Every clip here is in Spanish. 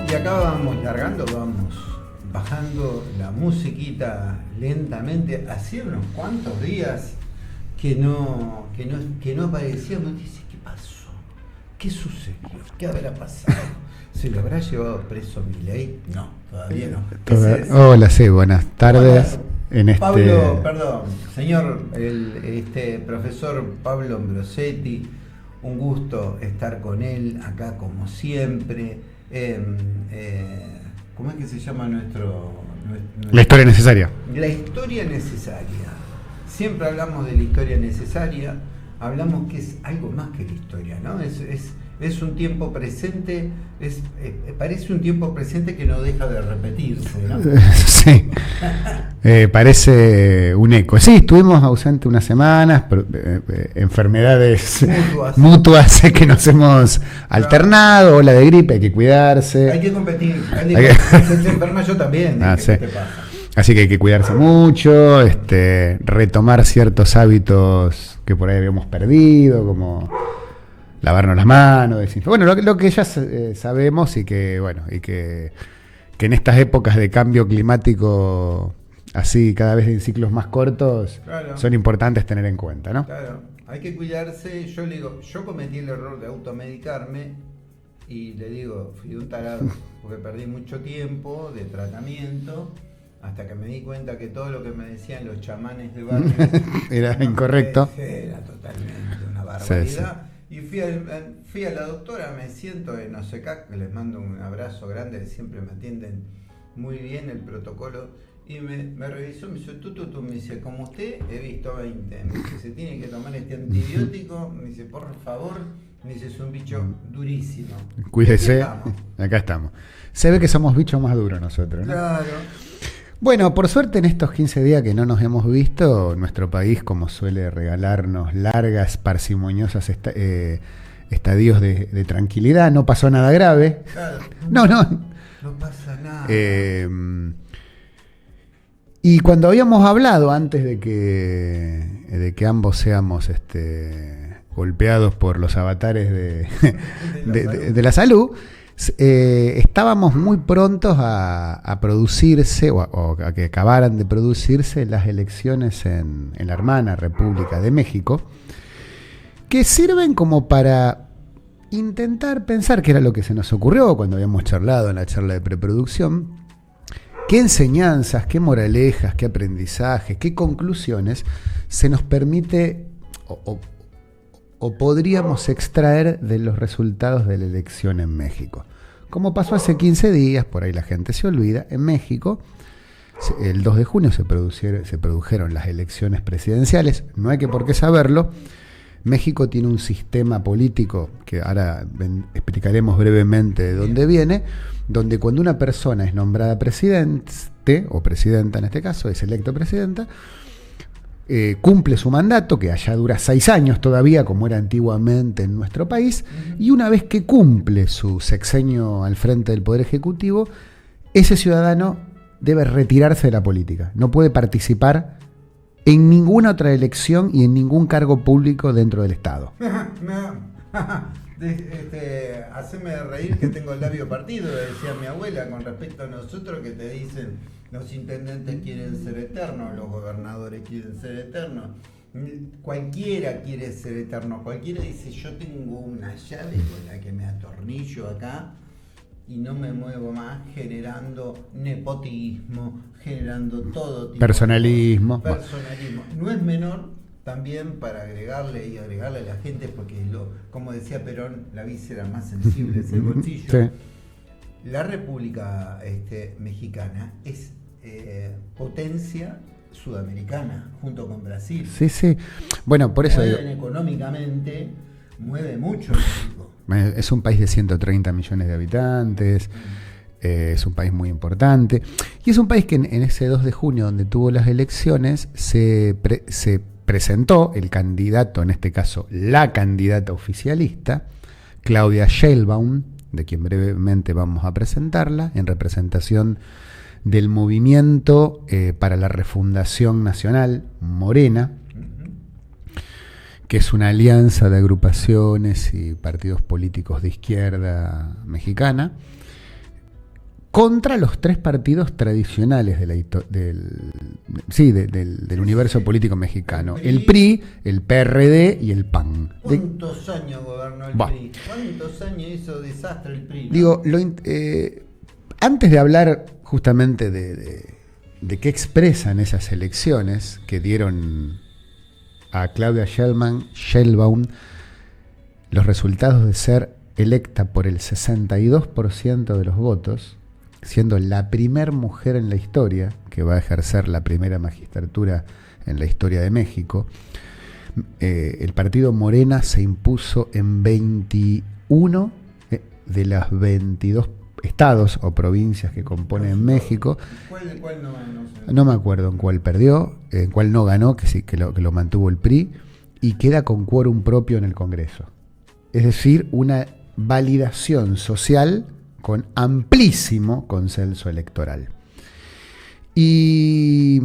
Y acá vamos largando, vamos bajando la musiquita lentamente. Hacía unos cuantos días que no aparecíamos. Dice, ¿qué pasó? ¿Qué sucedió? ¿Qué habrá pasado? ¿Se lo habrá llevado preso Milei? No, todavía no. Hola, sí, buenas tardes. Hola, Pablo, perdón, señor, profesor Pablo Ambrosetti, un gusto estar con él acá como siempre. ¿Cómo es que se llama La historia necesaria? La historia necesaria. Siempre hablamos de la historia necesaria, hablamos que es algo más que la historia, ¿no? Es un tiempo presente, parece un tiempo presente que no deja de repetirse, ¿no? Sí, parece un eco. Sí, estuvimos ausentes unas semanas, enfermedades mutuas que nos hemos alternado, o la de gripe, hay que cuidarse. Hay que competir, si se enferma yo también. Sí. ¿Qué te pasa? Así que hay que cuidarse mucho, retomar ciertos hábitos que por ahí habíamos perdido, como lavarnos las manos, bueno, lo que ya sabemos y que en estas épocas de cambio climático, así cada vez en ciclos más cortos, claro, son importantes tener en cuenta, ¿no? Claro, hay que cuidarse. Yo le digo, yo cometí el error de automedicarme y le digo, fui un tarado porque perdí mucho tiempo de tratamiento hasta que me di cuenta que todo lo que me decían los chamanes de barrio era incorrecto. Era totalmente una barbaridad. Sí, sí. Y fui a la doctora, me siento en OSECAC, les mando un abrazo grande, siempre me atienden muy bien el protocolo, y me revisó, me dice, tú, me dice, como usted he visto 20, me dice, se tiene que tomar este antibiótico, me dice, por favor, me dice, es un bicho durísimo. Cuídese, acá estamos. Se ve que somos bichos más duros nosotros, ¿no? Claro. Bueno, por suerte en estos 15 días que no nos hemos visto, nuestro país, como suele regalarnos largas, parsimoniosas estadios de tranquilidad, no pasó nada grave. Claro. No pasa nada. Y cuando habíamos hablado, antes de que ambos seamos golpeados por los avatares de la salud, estábamos muy prontos a producirse o a que acabaran de producirse las elecciones en la hermana República de México, que sirven como para intentar pensar, que era lo que se nos ocurrió cuando habíamos charlado en la charla de preproducción, qué enseñanzas, qué moralejas, qué aprendizajes, qué conclusiones se nos permite o podríamos extraer de los resultados de la elección en México. Como pasó hace 15 días, por ahí la gente se olvida, en México, el 2 de junio se produjeron las elecciones presidenciales, no hay que por qué saberlo. México tiene un sistema político, que ahora explicaremos brevemente de dónde viene, donde cuando una persona es nombrada presidente, o presidenta en este caso, es electo presidenta, cumple su mandato, que allá dura 6 años todavía, como era antiguamente en nuestro país, y una vez que cumple su sexenio al frente del Poder Ejecutivo, ese ciudadano debe retirarse de la política, no puede participar en ninguna otra elección y en ningún cargo público dentro del Estado. Haceme reír que tengo el labio partido, decía mi abuela, con respecto a nosotros, que te dicen los intendentes quieren ser eternos, los gobernadores quieren ser eternos, cualquiera quiere ser eterno, cualquiera dice, yo tengo una llave con la que me atornillo acá y no me muevo más, generando nepotismo, generando todo tipo personalismo. No es menor también para agregarle a la gente, porque como decía Perón, la víscera más sensible es el bolsillo. Sí. La República Mexicana es potencia sudamericana junto con Brasil. Sí, sí. Bueno, por eso económicamente mueve mucho México. Es un país de 130 millones de habitantes. Es un país muy importante. Y es un país que en ese 2 de junio, donde tuvo las elecciones, se presentó el candidato, en este caso la candidata oficialista, Claudia Sheinbaum, de quien brevemente vamos a presentarla, en representación del Movimiento para la Refundación Nacional, Morena, que es una alianza de agrupaciones y partidos políticos de izquierda mexicana, contra los tres partidos tradicionales del universo político mexicano: el PRI, el PRD y el PAN. ¿Cuántos años gobernó el PRI? ¿Cuántos años hizo desastre el PRI? ¿No? Digo, antes de hablar justamente de qué expresan esas elecciones que dieron a Claudia Sheinbaum los resultados de ser electa por el 62% de los votos, siendo la primer mujer en la historia que va a ejercer la primera magistratura en la historia de México, el partido Morena se impuso en 21 de las 22 estados o provincias que componen México. ¿Cuál no ganó? No me acuerdo en cuál perdió, en cuál no ganó, que sí, que lo mantuvo el PRI, y queda con quórum propio en el Congreso. Es decir, una validación social con amplísimo consenso electoral. Y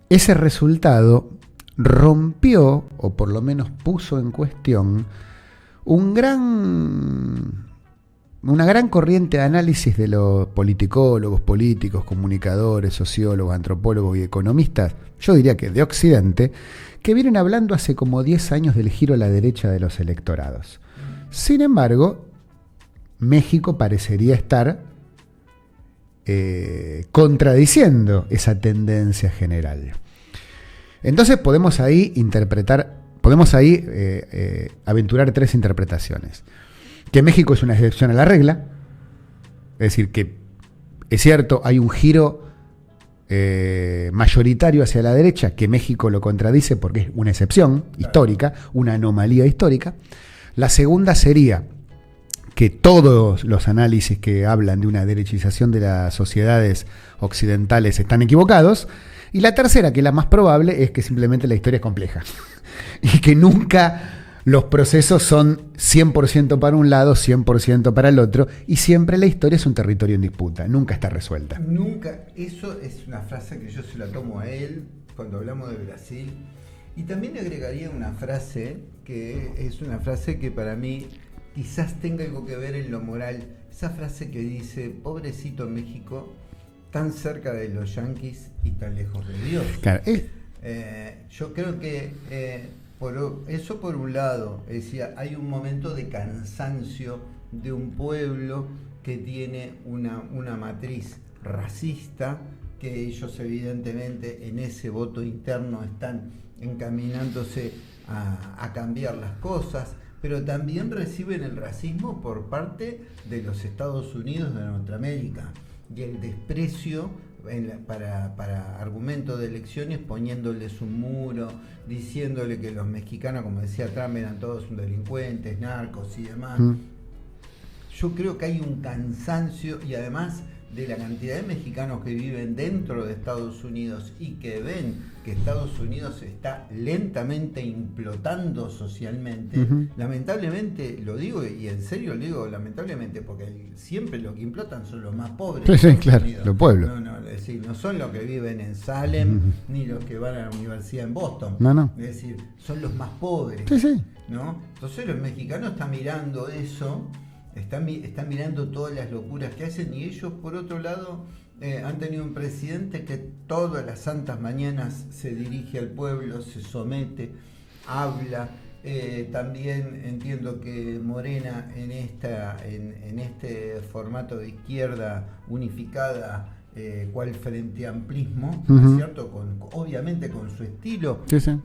ese resultado rompió, o por lo menos puso en cuestión, una gran corriente de análisis de los politicólogos, políticos, comunicadores, sociólogos, antropólogos y economistas, yo diría que de Occidente, que vienen hablando hace como 10 años del giro a la derecha de los electorados. Sin embargo, México parecería estar contradiciendo esa tendencia general. Entonces podemos ahí aventurar tres interpretaciones. Que México es una excepción a la regla, es decir, que es cierto, hay un giro mayoritario hacia la derecha, que México lo contradice porque es una excepción histórica, una anomalía histórica. La segunda sería que todos los análisis que hablan de una derechización de las sociedades occidentales están equivocados. Y la tercera, que es la más probable, es que simplemente la historia es compleja y que nunca los procesos son 100% para un lado, 100% para el otro, y siempre la historia es un territorio en disputa, nunca está resuelta. Nunca, eso es una frase que yo se la tomo a él cuando hablamos de Brasil, y también le agregaría una frase que es una frase que para mí quizás tenga algo que ver en lo moral, esa frase que dice: pobrecito México, tan cerca de los yanquis y tan lejos de Dios. Claro, yo creo que eso por un lado, decía, hay un momento de cansancio de un pueblo que tiene una matriz racista, que ellos evidentemente en ese voto interno están encaminándose a cambiar las cosas, pero también reciben el racismo por parte de los Estados Unidos de Norteamérica y el desprecio para argumentos de elecciones, poniéndoles un muro, diciéndole que los mexicanos, como decía Trump, eran todos delincuentes, narcos y demás. Yo creo que hay un cansancio, y además de la cantidad de mexicanos que viven dentro de Estados Unidos y que ven que Estados Unidos está lentamente implotando socialmente, lamentablemente lo digo, y en serio lo digo lamentablemente, porque siempre lo que implotan son los más pobres. Sí, claro, los pueblos. Es decir, no son los que viven en Salem, ni los que van a la universidad en Boston. No. Es decir, son los más pobres. Sí. ¿No? Entonces los mexicanos están mirando eso. Están mirando todas las locuras que hacen, y ellos, por otro lado, han tenido un presidente que todas las santas mañanas se dirige al pueblo, se somete, habla. También entiendo que Morena en este formato de izquierda unificada, cual frente amplismo, ¿no es cierto? Obviamente con su estilo,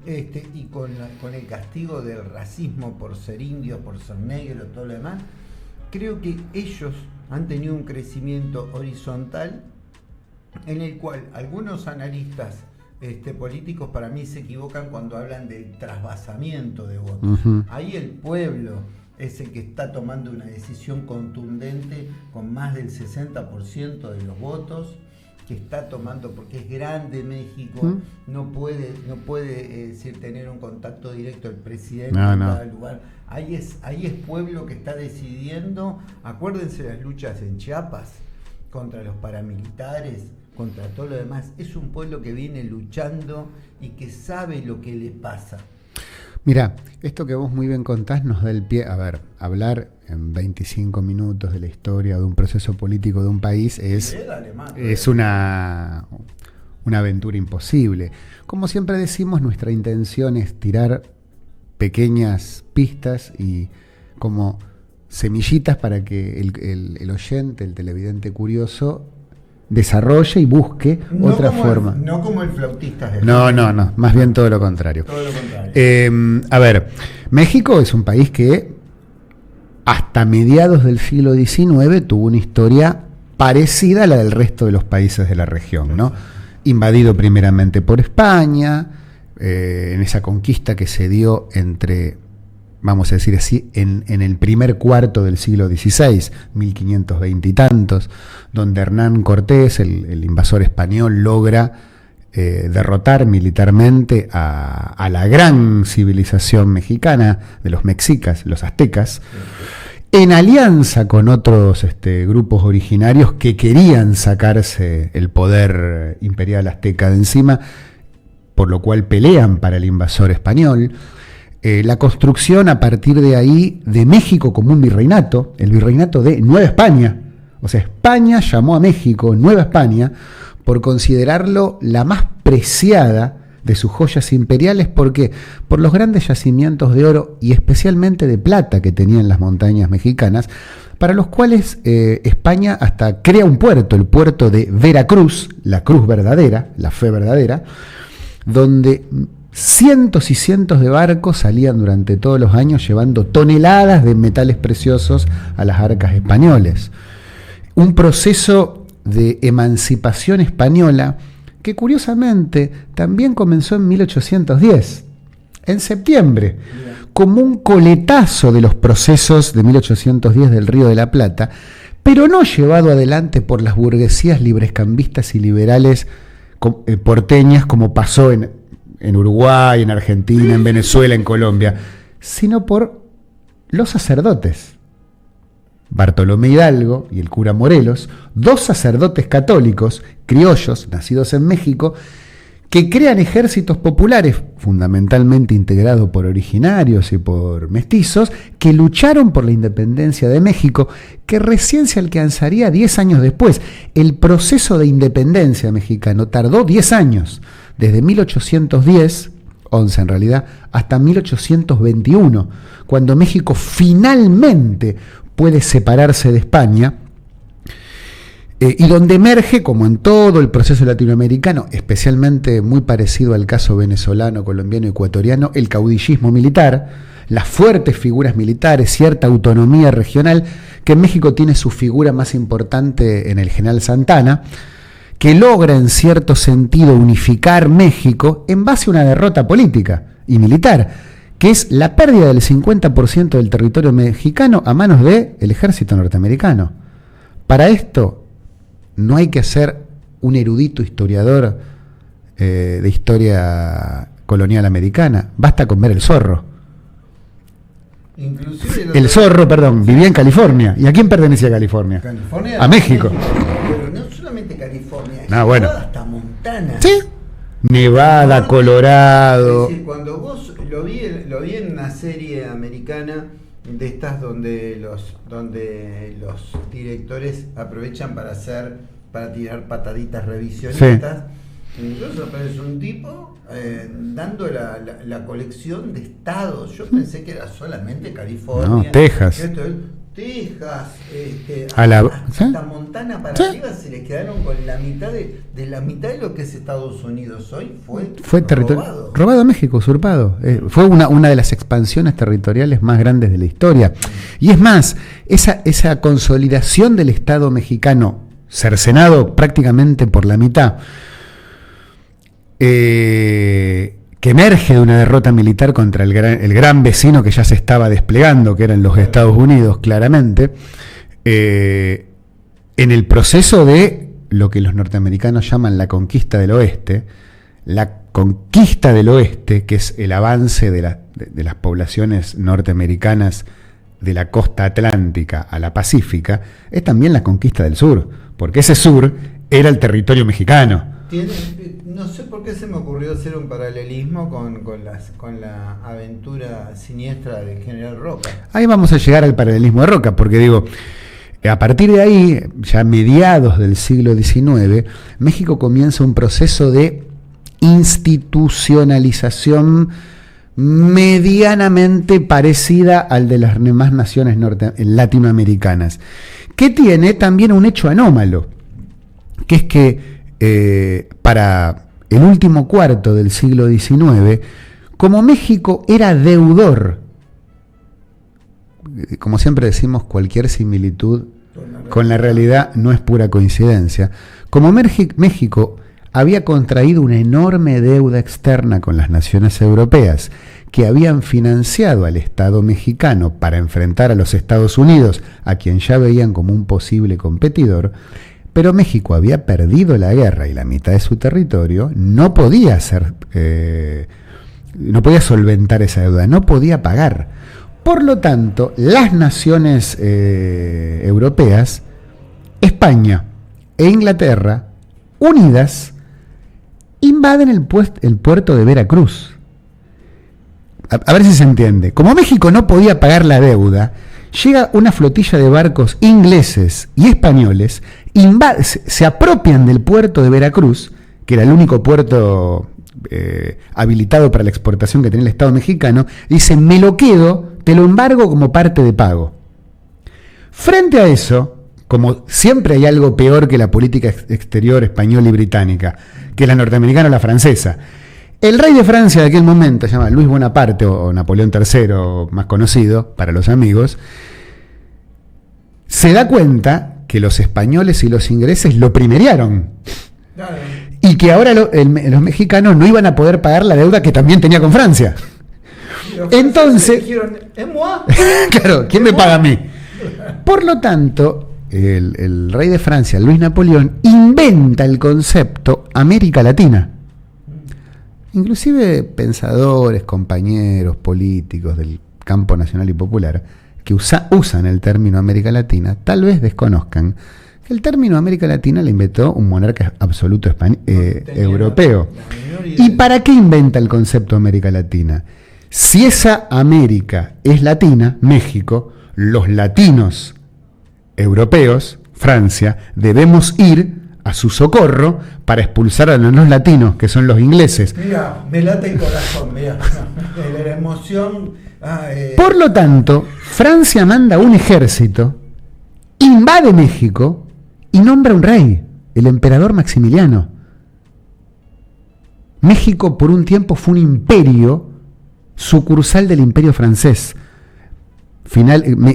y con el castigo del racismo por ser indio, por ser negro, todo lo demás. Creo que ellos han tenido un crecimiento horizontal en el cual algunos analistas políticos para mí se equivocan cuando hablan del trasvasamiento de votos. Ahí el pueblo es el que está tomando una decisión contundente con más del 60% de los votos, que está tomando, porque es grande México, no puede decir, tener un contacto directo el presidente en cada lugar. Ahí es pueblo que está decidiendo. Acuérdense las luchas en Chiapas contra los paramilitares, contra todo lo demás. Es un pueblo que viene luchando y que sabe lo que le pasa. Mira, esto que vos muy bien contás nos da el pie, a ver, hablar en 25 minutos de la historia de un proceso político de un país es una aventura imposible. Como siempre decimos, nuestra intención es tirar pequeñas pistas y como semillitas para que el oyente, el televidente curioso, desarrolle y busque otra forma. No como el flautista. No, más bien todo lo contrario. Todo lo contrario. A ver, México es un país que hasta mediados del siglo XIX tuvo una historia parecida a la del resto de los países de la región, ¿no? Invadido primeramente por España, en esa conquista que se dio entre, vamos a decir así, en el primer cuarto del siglo XVI, 1520 y tantos, donde Hernán Cortés, el invasor español, logra derrotar militarmente a la gran civilización mexicana de los mexicas, los aztecas, en alianza con otros grupos originarios que querían sacarse el poder imperial azteca de encima, por lo cual pelean para el invasor español. La construcción a partir de ahí de México como un virreinato, el virreinato de Nueva España. O sea, España llamó a México Nueva España por considerarlo la más preciada de sus joyas imperiales. ¿Por qué? Por los grandes yacimientos de oro y especialmente de plata que tenían las montañas mexicanas, para los cuales España hasta crea un puerto, el puerto de Veracruz, la cruz verdadera, la fe verdadera, donde cientos y cientos de barcos salían durante todos los años llevando toneladas de metales preciosos a las arcas españoles. Un proceso de emancipación española que curiosamente también comenzó en 1810, en septiembre, como un coletazo de los procesos de 1810 del Río de la Plata, pero no llevado adelante por las burguesías librescambistas y liberales porteñas como pasó en Uruguay, en Argentina, en Venezuela, en Colombia, sino por los sacerdotes. Bartolomé Hidalgo y el cura Morelos, dos sacerdotes católicos, criollos, nacidos en México, que crean ejércitos populares, fundamentalmente integrados por originarios y por mestizos, que lucharon por la independencia de México, que recién se alcanzaría 10 años después. El proceso de independencia mexicano tardó 10 años, desde 1810, 11 en realidad, hasta 1821, cuando México finalmente puede separarse de España, y donde emerge, como en todo el proceso latinoamericano, especialmente muy parecido al caso venezolano, colombiano, ecuatoriano, el caudillismo militar, las fuertes figuras militares, cierta autonomía regional, que en México tiene su figura más importante en el general Santana, que logra en cierto sentido unificar México en base a una derrota política y militar, que es la pérdida del 50% del territorio mexicano a manos del ejército norteamericano. Para esto no hay que ser un erudito historiador de historia colonial americana, basta con ver El Zorro. El Zorro, perdón, vivía en California. ¿Y a quién pertenecía California? California, a México. Pero no solamente California, bueno. hasta Montana. Sí. Nevada, Colorado. Es decir, cuando vos lo vi en una serie americana de estas donde los directores aprovechan para tirar pataditas revisionistas. Sí. Entonces aparece un tipo dando la colección de estados. Yo pensé que era solamente California. No, Texas. Texas, ¿sí? hasta Montana para arriba se le quedaron con la mitad de la mitad de lo que es Estados Unidos hoy. Fue robado a México, usurpado. Fue una de las expansiones territoriales más grandes de la historia. Y es más, esa consolidación del Estado mexicano, cercenado prácticamente por la mitad, que emerge de una derrota militar contra el gran vecino que ya se estaba desplegando, que eran los Estados Unidos, claramente, en el proceso de lo que los norteamericanos llaman la conquista del oeste, que es el avance de las poblaciones norteamericanas de la costa atlántica a la pacífica, es también la conquista del sur, porque ese sur era el territorio mexicano. No sé por qué se me ocurrió hacer un paralelismo con la aventura siniestra del general Roca. Ahí vamos a llegar al paralelismo de Roca, porque digo, a partir de ahí, ya a mediados del siglo XIX, México comienza un proceso de institucionalización medianamente parecida al de las demás naciones latinoamericanas, que tiene también un hecho anómalo, que es que para el último cuarto del siglo XIX, como México era deudor, como siempre decimos, cualquier similitud con la realidad no es pura coincidencia, como México había contraído una enorme deuda externa con las naciones europeas que habían financiado al Estado mexicano para enfrentar a los Estados Unidos, a quien ya veían como un posible competidor, pero México había perdido la guerra y la mitad de su territorio, no podía solventar esa deuda, no podía pagar. Por lo tanto, las naciones europeas, España e Inglaterra, unidas, invaden el puerto de Veracruz. A ver si se entiende. Como México no podía pagar la deuda, llega una flotilla de barcos ingleses y españoles, se apropian del puerto de Veracruz, que era el único puerto habilitado para la exportación que tenía el Estado mexicano, y dicen, me lo quedo, te lo embargo como parte de pago. Frente a eso, como siempre hay algo peor que la política exterior española y británica, que la norteamericana o la francesa, el rey de Francia de aquel momento, se llama Luis Bonaparte o Napoleón III, más conocido para los amigos, se da cuenta que los españoles y los ingleses lo primeriaron. Claro. Y que ahora los mexicanos no iban a poder pagar la deuda que también tenía con Francia. Entonces, dijeron, claro, ¿quién me paga a mí? Por lo tanto, el rey de Francia, Luis Napoleón, inventa el concepto América Latina. Inclusive pensadores, compañeros, políticos del campo nacional y popular que usan el término América Latina, tal vez desconozcan que el término América Latina lo inventó un monarca absoluto europeo. ¿Y para qué inventa el concepto América Latina? Si esa América es latina, México, los latinos europeos, Francia, debemos ir a su socorro para expulsar a los no latinos, que son los ingleses. Mira, me late el corazón, mira, la emoción. Por lo tanto, Francia manda un ejército, invade México y nombra un rey, el emperador Maximiliano. México por un tiempo fue un imperio sucursal del imperio francés.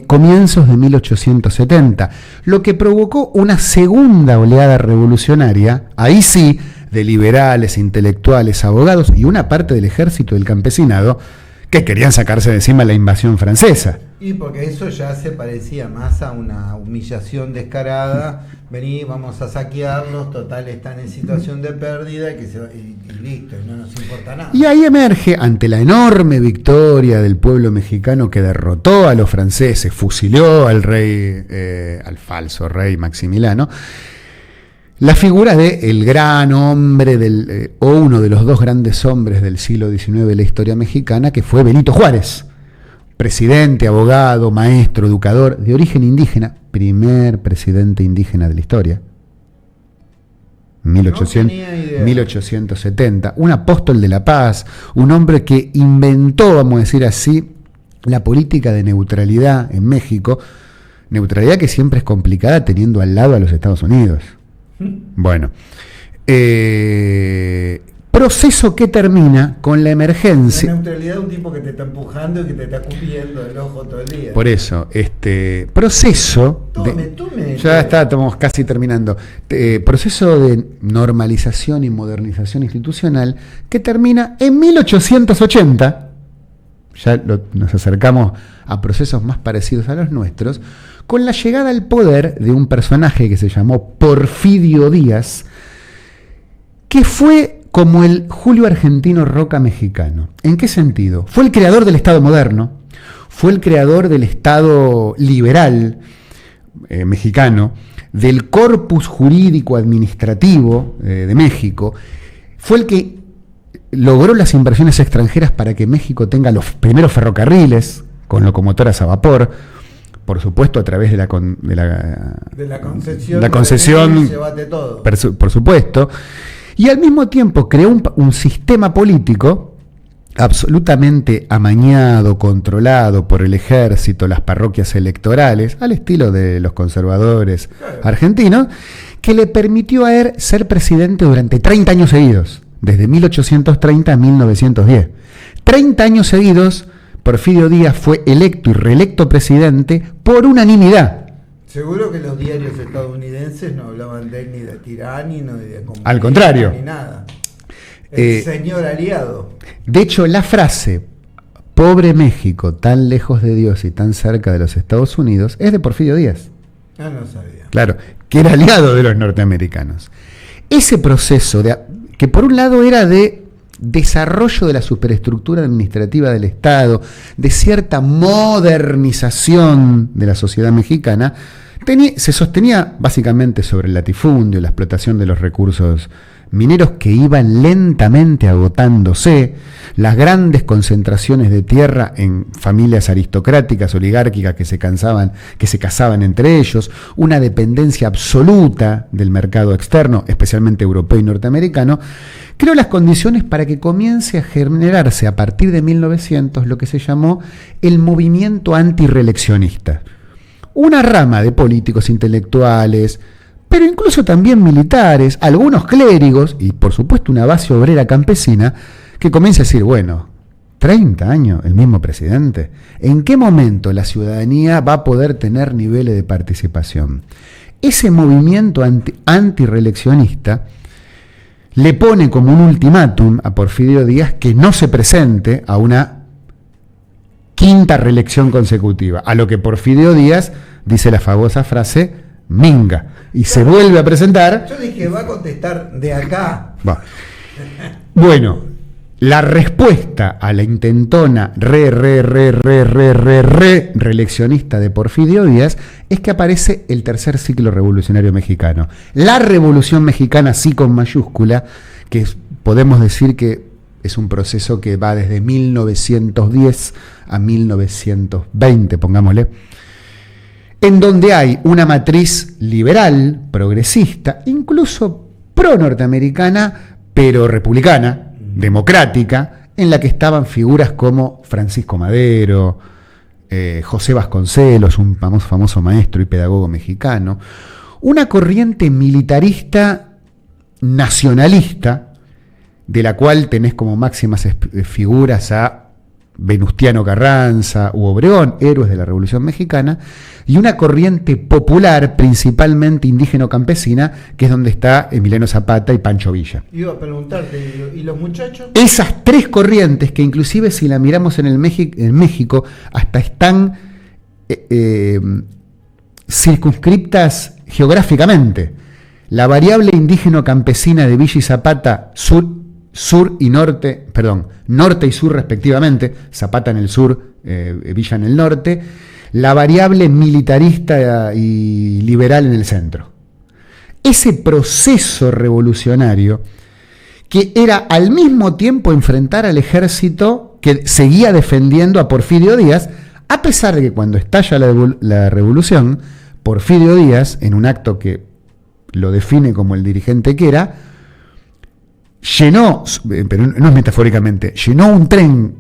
Comienzos de 1870, lo que provocó una segunda oleada revolucionaria, ahí sí, de liberales, intelectuales, abogados y una parte del ejército y del campesinado que querían sacarse de encima la invasión francesa. Y porque eso ya se parecía más a una humillación descarada. Vení, vamos a saquearlos, total están en situación de pérdida y listo, y no nos importa nada. Y ahí emerge, ante la enorme victoria del pueblo mexicano que derrotó a los franceses, fusiló al rey, al falso rey Maximiliano, la figura de el gran hombre o uno de los dos grandes hombres del siglo XIX de la historia mexicana, que fue Benito Juárez, presidente, abogado, maestro, educador, de origen indígena, primer presidente indígena de la historia, 1870, un apóstol de la paz, un hombre que inventó, vamos a decir así, la política de neutralidad en México, neutralidad que siempre es complicada teniendo al lado a los Estados Unidos. Bueno, proceso que termina con la emergencia. La neutralidad de un tipo que te está empujando y que te está cubriendo el ojo todo el día. Por eso, proceso. Ya estamos casi terminando. Proceso de normalización y modernización institucional que termina en 1880. Ya nos acercamos a procesos más parecidos a los nuestros, con la llegada al poder de un personaje que se llamó Porfirio Díaz, que fue como el Julio Argentino Roca mexicano. ¿En qué sentido? Fue el creador del Estado moderno, fue el creador del Estado liberal mexicano, del corpus jurídico administrativo de México, fue el que logró las inversiones extranjeras para que México tenga los primeros ferrocarriles con locomotoras a vapor, por supuesto a través de la concesión, por supuesto, y al mismo tiempo creó un sistema político absolutamente amañado, controlado por el ejército, las parroquias electorales, al estilo de los conservadores argentinos, que le permitió a él ser presidente durante 30 años seguidos, desde 1830 a 1910. 30 años seguidos, Porfirio Díaz fue electo y reelecto presidente por unanimidad. Seguro que los diarios estadounidenses no hablaban de él ni de tirani, ni de comunista, al contrario, ni nada. El señor aliado. De hecho, la frase "pobre México, tan lejos de Dios y tan cerca de los Estados Unidos" es de Porfirio Díaz. Ah, no sabía. Claro, que era aliado de los norteamericanos. Ese proceso, que por un lado era de desarrollo de la superestructura administrativa del Estado, de cierta modernización de la sociedad mexicana, se sostenía básicamente sobre el latifundio, la explotación de los recursos mineros que iban lentamente agotándose, las grandes concentraciones de tierra en familias aristocráticas, oligárquicas que se casaban entre ellos, una dependencia absoluta del mercado externo, especialmente europeo y norteamericano, creó las condiciones para que comience a generarse a partir de 1900 lo que se llamó el movimiento antirreeleccionista. Una rama de políticos intelectuales, pero incluso también militares, algunos clérigos y por supuesto una base obrera campesina que comienza a decir, bueno, 30 años el mismo presidente, ¿en qué momento la ciudadanía va a poder tener niveles de participación? Ese movimiento antirreeleccionista le pone como un ultimátum a Porfirio Díaz que no se presente a una quinta reelección consecutiva, a lo que Porfirio Díaz dice la famosa frase "minga", y se vuelve a presentar. Yo dije, va a contestar de acá. Va. Bueno, la respuesta a la intentona reeleccionista de Porfirio Díaz es que aparece el tercer ciclo revolucionario mexicano. La Revolución Mexicana, sí con mayúscula, que podemos decir que es un proceso que va desde 1910 a 1920, pongámosle, en donde hay una matriz liberal, progresista, incluso pro-norteamericana, pero republicana, democrática, en la que estaban figuras como Francisco Madero, José Vasconcelos, un famoso maestro y pedagogo mexicano, una corriente militarista nacionalista, de la cual tenés como máximas figuras a Venustiano Carranza u Obregón, héroes de la Revolución Mexicana, y una corriente popular, principalmente indígeno-campesina, que es donde está Emiliano Zapata y Pancho Villa. Iba a preguntarte, ¿y los muchachos? Esas tres corrientes, que inclusive si la miramos en México, hasta están circunscriptas geográficamente. La variable indígeno-campesina de Villa y Zapata, norte y sur respectivamente, Zapata en el sur, Villa en el norte, la variable militarista y liberal en el centro. Ese proceso revolucionario, que era al mismo tiempo enfrentar al ejército que seguía defendiendo a Porfirio Díaz, a pesar de que cuando estalla la revolución, Porfirio Díaz, en un acto que lo define como el dirigente que era, llenó, pero no es metafóricamente, llenó un tren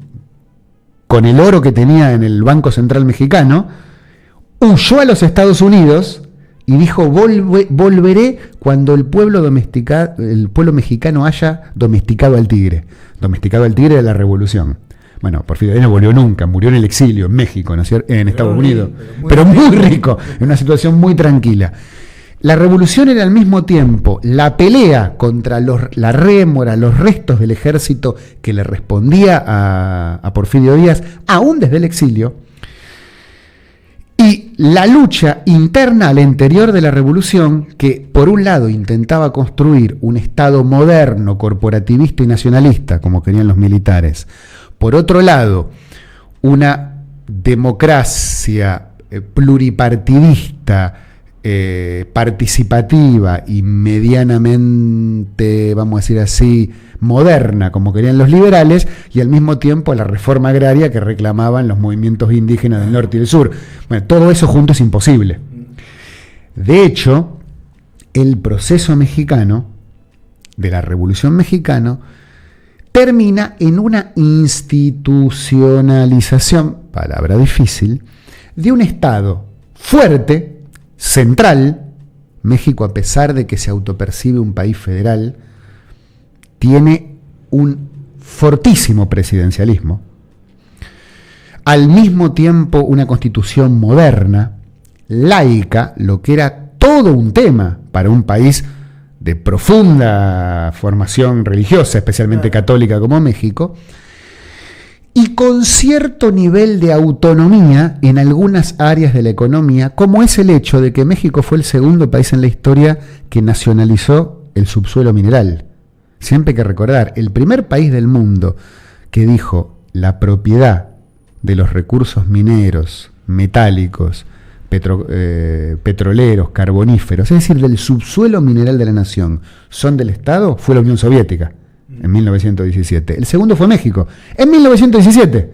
con el oro que tenía en el Banco Central Mexicano, huyó a los Estados Unidos y dijo, volveré cuando el pueblo mexicano haya domesticado al tigre de la revolución. Bueno, Porfirio Díaz no volvió nunca, murió en el exilio, en México, ¿no es cierto? En Estados Unidos, pero muy rico, en una situación muy tranquila. La revolución era al mismo tiempo la pelea contra la rémora, los restos del ejército que le respondía a Porfirio Díaz, aún desde el exilio, y la lucha interna al interior de la revolución, que por un lado intentaba construir un Estado moderno, corporativista y nacionalista, como querían los militares, por otro lado, una democracia pluripartidista, participativa y medianamente, vamos a decir así, moderna, como querían los liberales, y al mismo tiempo la reforma agraria que reclamaban los movimientos indígenas del norte y del sur. Bueno, todo eso junto es imposible. De hecho, el proceso mexicano, de la Revolución Mexicana, termina en una institucionalización, palabra difícil, de un Estado fuerte, central. México, a pesar de que se autopercibe un país federal, tiene un fortísimo presidencialismo. Al mismo tiempo, una constitución moderna, laica, lo que era todo un tema para un país de profunda formación religiosa, especialmente católica como México, y con cierto nivel de autonomía en algunas áreas de la economía, como es el hecho de que México fue el segundo país en la historia que nacionalizó el subsuelo mineral. Siempre hay que recordar, el primer país del mundo que dijo la propiedad de los recursos mineros, metálicos, petroleros, carboníferos, es decir, del subsuelo mineral de la nación, son del Estado, fue la Unión Soviética en 1917. El segundo fue México, en 1917,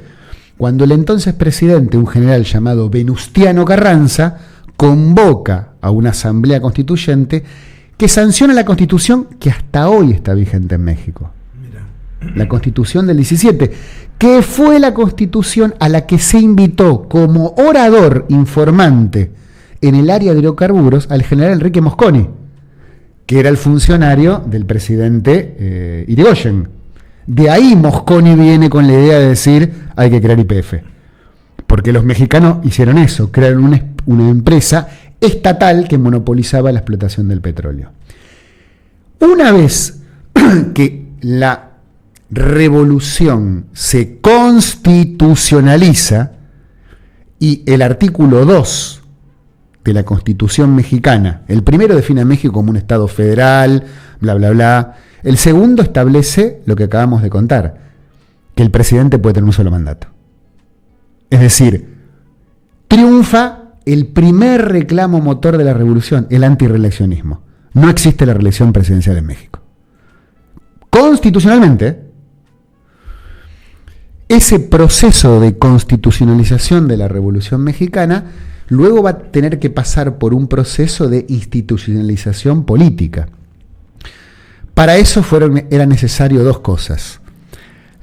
cuando el entonces presidente, un general llamado Venustiano Carranza, convoca a una asamblea constituyente que sanciona la Constitución que hasta hoy está vigente en México. La Constitución del 17, que fue la Constitución a la que se invitó como orador informante en el área de hidrocarburos al general Enrique Mosconi, que era el funcionario del presidente Irigoyen. De ahí Mosconi viene con la idea de decir hay que crear YPF, porque los mexicanos hicieron eso, crearon una empresa estatal que monopolizaba la explotación del petróleo. Una vez que la revolución se constitucionaliza y el artículo 2 de la Constitución mexicana, el primero define a México como un Estado federal, bla, bla, bla. El segundo establece lo que acabamos de contar, que el presidente puede tener un solo mandato. Es decir, triunfa el primer reclamo motor de la revolución, el antirreeleccionismo. No existe la reelección presidencial en México. Constitucionalmente, ese proceso de constitucionalización de la Revolución Mexicana luego va a tener que pasar por un proceso de institucionalización política. Para eso era necesario dos cosas: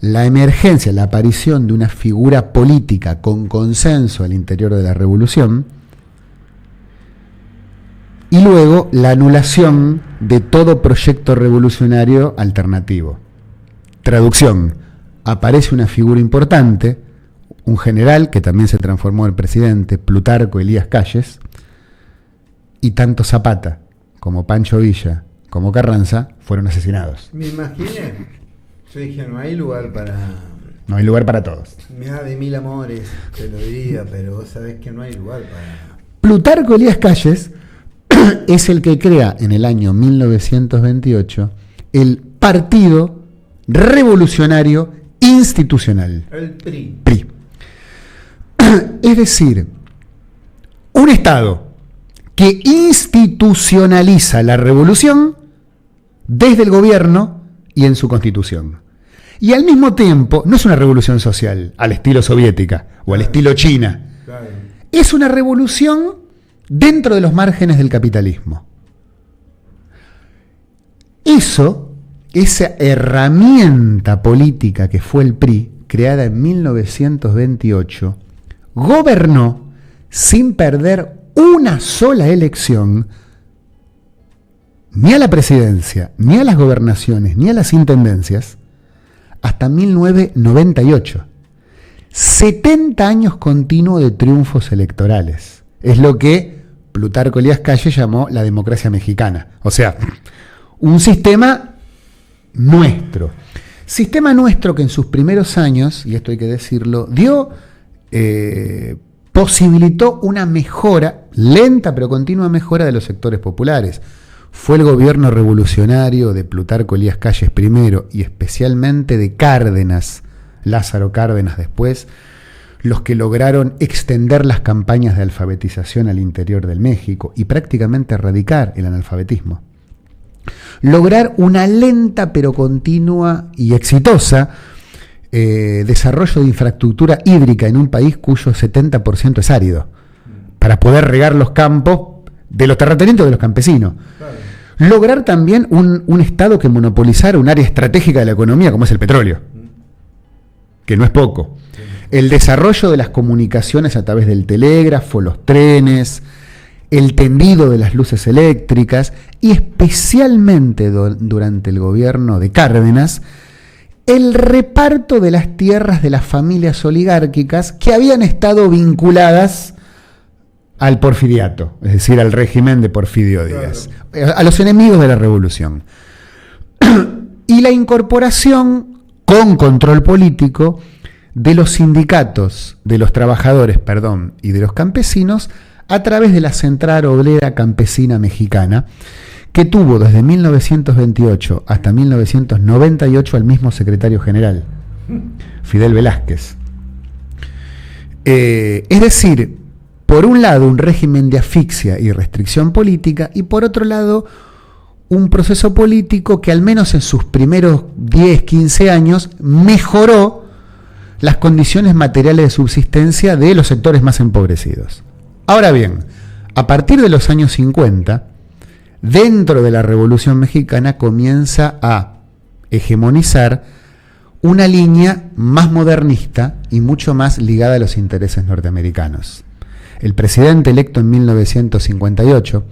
la emergencia, la aparición de una figura política con consenso al interior de la revolución, y luego la anulación de todo proyecto revolucionario alternativo. Traducción: aparece una figura importante, un general que también se transformó en presidente, Plutarco Elías Calles, y tanto Zapata como Pancho Villa como Carranza fueron asesinados. Me imaginé. Yo dije, no hay lugar para... No hay lugar para todos. Me da de mil amores, te lo diría, pero vos sabés que no hay lugar para... Plutarco Elías Calles es el que crea en el año 1928 el Partido Revolucionario Institucional. El PRI. PRI. Es decir, un Estado que institucionaliza la revolución desde el gobierno y en su constitución. Y al mismo tiempo, no es una revolución social al estilo soviética o al estilo china. Claro. Es una revolución dentro de los márgenes del capitalismo. Esa herramienta política que fue el PRI, creada en 1928, gobernó sin perder una sola elección, ni a la presidencia, ni a las gobernaciones, ni a las intendencias, hasta 1998. 70 años continuos de triunfos electorales. Es lo que Plutarco Elías Calles llamó la democracia mexicana. O sea, un sistema nuestro. Sistema nuestro que en sus primeros años, y esto hay que decirlo, posibilitó una mejora, lenta pero continua mejora de los sectores populares. Fue el gobierno revolucionario de Plutarco Elías Calles primero y especialmente de Cárdenas, Lázaro Cárdenas después, los que lograron extender las campañas de alfabetización al interior del México y prácticamente erradicar el analfabetismo. Lograr una lenta pero continua y exitosa desarrollo de infraestructura hídrica en un país cuyo 70% es árido, para poder regar los campos de los terratenientes o de los campesinos. Claro. Lograr también un Estado que monopolizara un área estratégica de la economía como es el petróleo, que no es poco. Sí. El desarrollo de las comunicaciones a través del telégrafo, los trenes, el tendido de las luces eléctricas y especialmente durante el gobierno de Cárdenas, el reparto de las tierras de las familias oligárquicas que habían estado vinculadas al porfiriato, es decir, al régimen de Porfirio Díaz, a los enemigos de la revolución. Y la incorporación con control político de los sindicatos, de los trabajadores, y de los campesinos a través de la Central Obrera Campesina Mexicana, que tuvo desde 1928 hasta 1998 al mismo secretario general, Fidel Velázquez. Es decir, por un lado un régimen de asfixia y restricción política y por otro lado un proceso político que al menos en sus primeros 10, 15 años mejoró las condiciones materiales de subsistencia de los sectores más empobrecidos. Ahora bien, a partir de los años 50, dentro de la Revolución Mexicana comienza a hegemonizar una línea más modernista y mucho más ligada a los intereses norteamericanos. El presidente electo en 1958,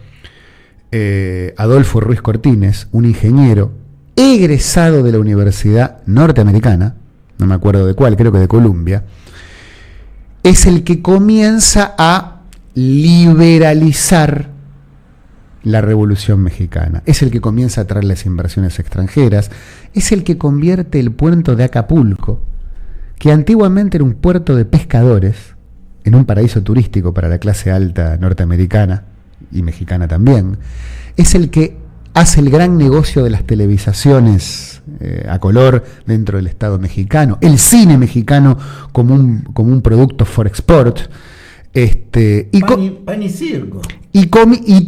Adolfo Ruiz Cortines, un ingeniero egresado de la Universidad Norteamericana, no me acuerdo de cuál, creo que de Columbia, es el que comienza a liberalizar la Revolución Mexicana, es el que comienza a traer las inversiones extranjeras, es el que convierte el puerto de Acapulco, que antiguamente era un puerto de pescadores, en un paraíso turístico para la clase alta norteamericana y mexicana también. Es el que hace el gran negocio de las televisaciones a color dentro del Estado mexicano, el cine mexicano como un producto for export. Pan y circo. Y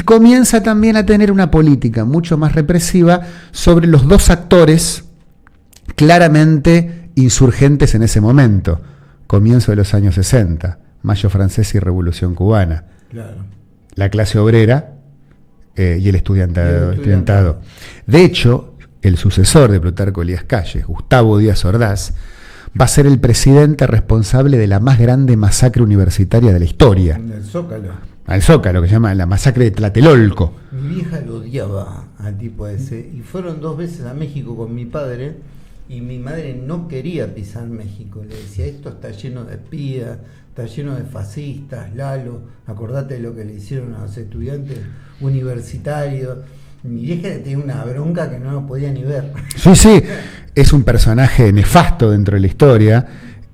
comienza también a tener una política mucho más represiva sobre los dos actores claramente insurgentes en ese momento, comienzo de los años 60, Mayo Francés y Revolución Cubana. Claro. La clase obrera y el estudiantado. De hecho, el sucesor de Plutarco Elías Calles, Gustavo Díaz Ordaz, va a ser el presidente responsable de la más grande masacre universitaria de la historia. El Zócalo. Al Zócalo, que se llama la masacre de Tlatelolco. Mi vieja lo odiaba al tipo ese. Y fueron 2 veces a México con mi padre. Y mi madre no quería pisar México. Le decía, esto está lleno de espías, está lleno de fascistas, Lalo. Acordate de lo que le hicieron a los estudiantes universitarios. Mi vieja tenía una bronca que no lo podía ni ver. Sí, es un personaje nefasto dentro de la historia.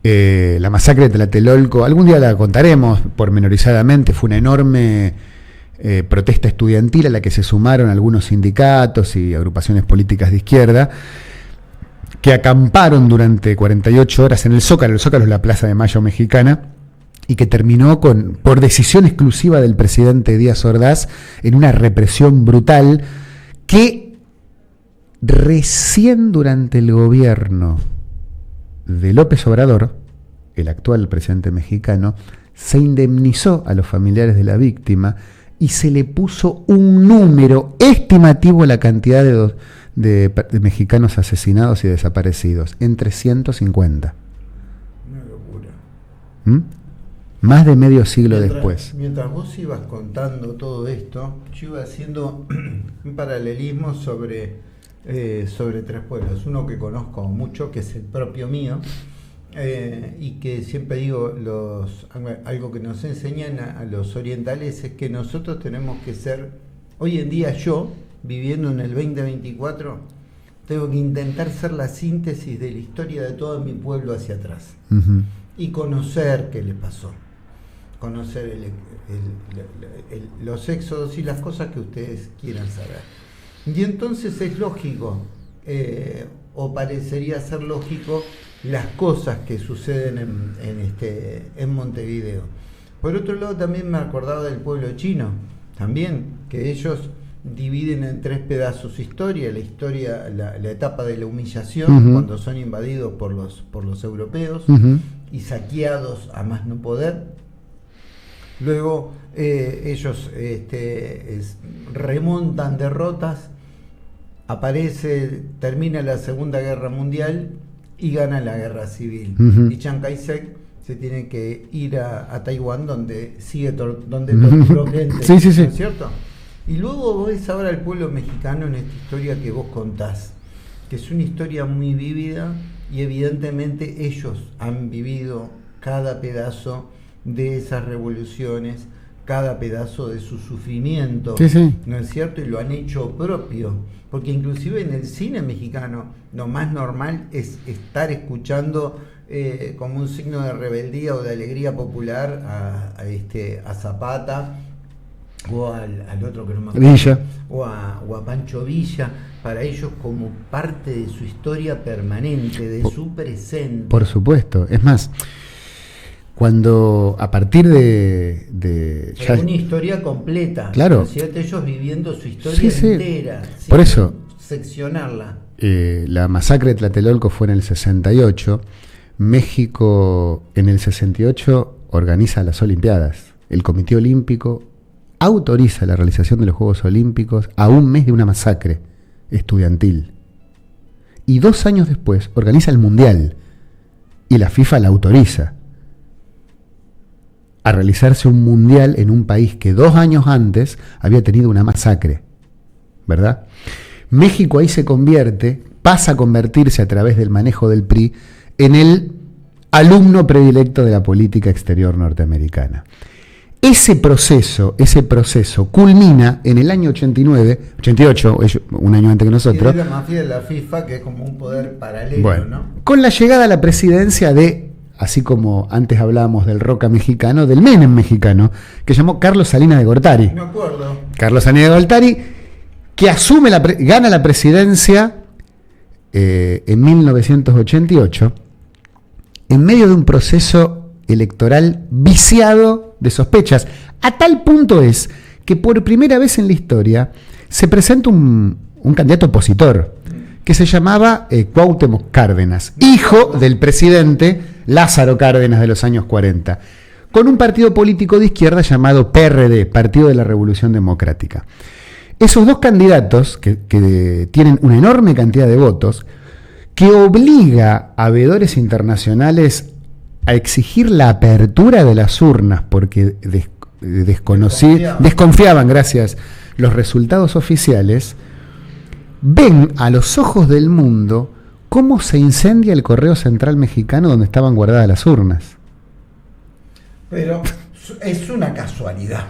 La masacre de Tlatelolco, algún día la contaremos pormenorizadamente, fue una enorme protesta estudiantil a la que se sumaron algunos sindicatos y agrupaciones políticas de izquierda, que acamparon durante 48 horas en el Zócalo. El Zócalo es la Plaza de Mayo mexicana, y que terminó por decisión exclusiva del presidente Díaz Ordaz en una represión brutal que recién durante el gobierno de López Obrador, el actual presidente mexicano, se indemnizó a los familiares de la víctima y se le puso un número estimativo a la cantidad de mexicanos asesinados y desaparecidos, en 350. Una locura. Más de medio siglo después. Mientras vos ibas contando todo esto, yo iba haciendo un paralelismo sobre 3 pueblos. Uno que conozco mucho, que es el propio mío, y que siempre digo, algo que nos enseñan a los orientales es que nosotros tenemos que ser, hoy en día yo, viviendo en el 2024, tengo que intentar ser la síntesis de la historia de todo mi pueblo hacia atrás. Uh-huh. Y conocer qué le pasó. Conocer los éxodos y las cosas que ustedes quieran saber. Y entonces es lógico, o parecería ser lógico, las cosas que suceden en Montevideo. Por otro lado, también me acordaba del pueblo chino, también, que ellos dividen en 3 pedazos su historia, la etapa de la humillación, cuando son invadidos por los europeos y saqueados a más no poder. Luego ellos remontan derrotas, termina la Segunda Guerra Mundial y gana la Guerra Civil. Y Chiang Kai-shek se tiene que ir a Taiwán, donde torturó gente, sí. ¿no es cierto? Y luego ves ahora al pueblo mexicano en esta historia que vos contás, que es una historia muy vívida, y evidentemente ellos han vivido cada pedazo de esas revoluciones, cada pedazo de su sufrimiento, ¿no es cierto? Y lo han hecho propio, porque inclusive en el cine mexicano lo más normal es estar escuchando como un signo de rebeldía o de alegría popular a Zapata, o al otro que no me acuerdo, Villa, o a Pancho Villa, para ellos como parte de su historia permanente, de su presente. Por supuesto, es más, cuando a partir de ya, una historia completa, claro, ¿no es cierto? Ellos viviendo su historia entera, por eso seccionarla. La masacre de Tlatelolco fue en el 68. México en el 68 organiza las Olimpiadas. El Comité Olímpico autoriza la realización de los Juegos Olímpicos a un mes de una masacre estudiantil. Y 2 años después organiza el Mundial y la FIFA la autoriza a realizarse un Mundial en un país que 2 años antes había tenido una masacre, ¿verdad? México ahí pasa a convertirse a través del manejo del PRI en el alumno predilecto de la política exterior norteamericana. Ese proceso culmina en el año 88, un año antes que nosotros. Y de la mafia de la FIFA, que es como un poder paralelo, bueno, ¿no? Con la llegada a la presidencia así como antes hablábamos del Roca mexicano, del Menem mexicano, que llamó Carlos Salinas de Gortari. Me acuerdo. Carlos Salinas de Gortari, que gana la presidencia en 1988, en medio de un proceso electoral viciado de sospechas. A tal punto es que por primera vez en la historia se presenta un candidato opositor que se llamaba Cuauhtémoc Cárdenas, hijo del presidente Lázaro Cárdenas de los años 40, con un partido político de izquierda llamado PRD, Partido de la Revolución Democrática. Esos 2 candidatos, que tienen una enorme cantidad de votos, que obliga a veedores internacionales a exigir la apertura de las urnas porque desconfiaban, los resultados oficiales, ven a los ojos del mundo cómo se incendia el Correo Central Mexicano donde estaban guardadas las urnas. Pero es una casualidad.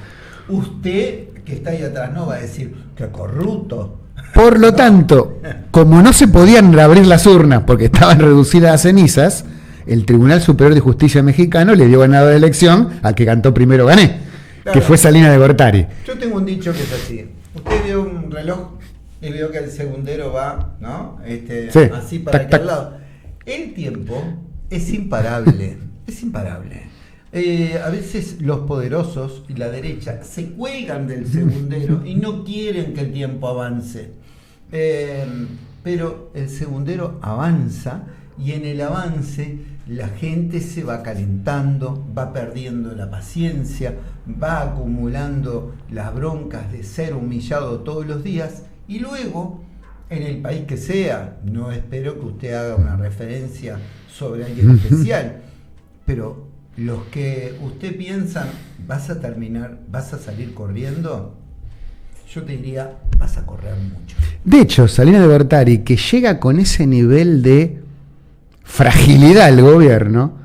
Usted, que está ahí atrás, no va a decir que corrupto. Por lo tanto, como no se podían abrir las urnas porque estaban reducidas a cenizas, el Tribunal Superior de Justicia mexicano le dio ganado la elección al que cantó primero gané, claro, que fue Salinas de Gortari. Yo tengo un dicho que es así. Usted ve un reloj y veo que el segundero va, ¿no? Así para aquel lado. El tiempo es imparable, es imparable. A veces los poderosos y la derecha se cuelgan del segundero y no quieren que el tiempo avance. Pero el segundero avanza, y en el avance la gente se va calentando, va perdiendo la paciencia, va acumulando las broncas de ser humillado todos los días, y luego, en el país que sea, no espero que usted haga una referencia sobre alguien especial, pero los que usted piensa, vas a salir corriendo, yo te diría, vas a correr mucho. De hecho, Salinas de Gortari, que llega con ese nivel de fragilidad al gobierno,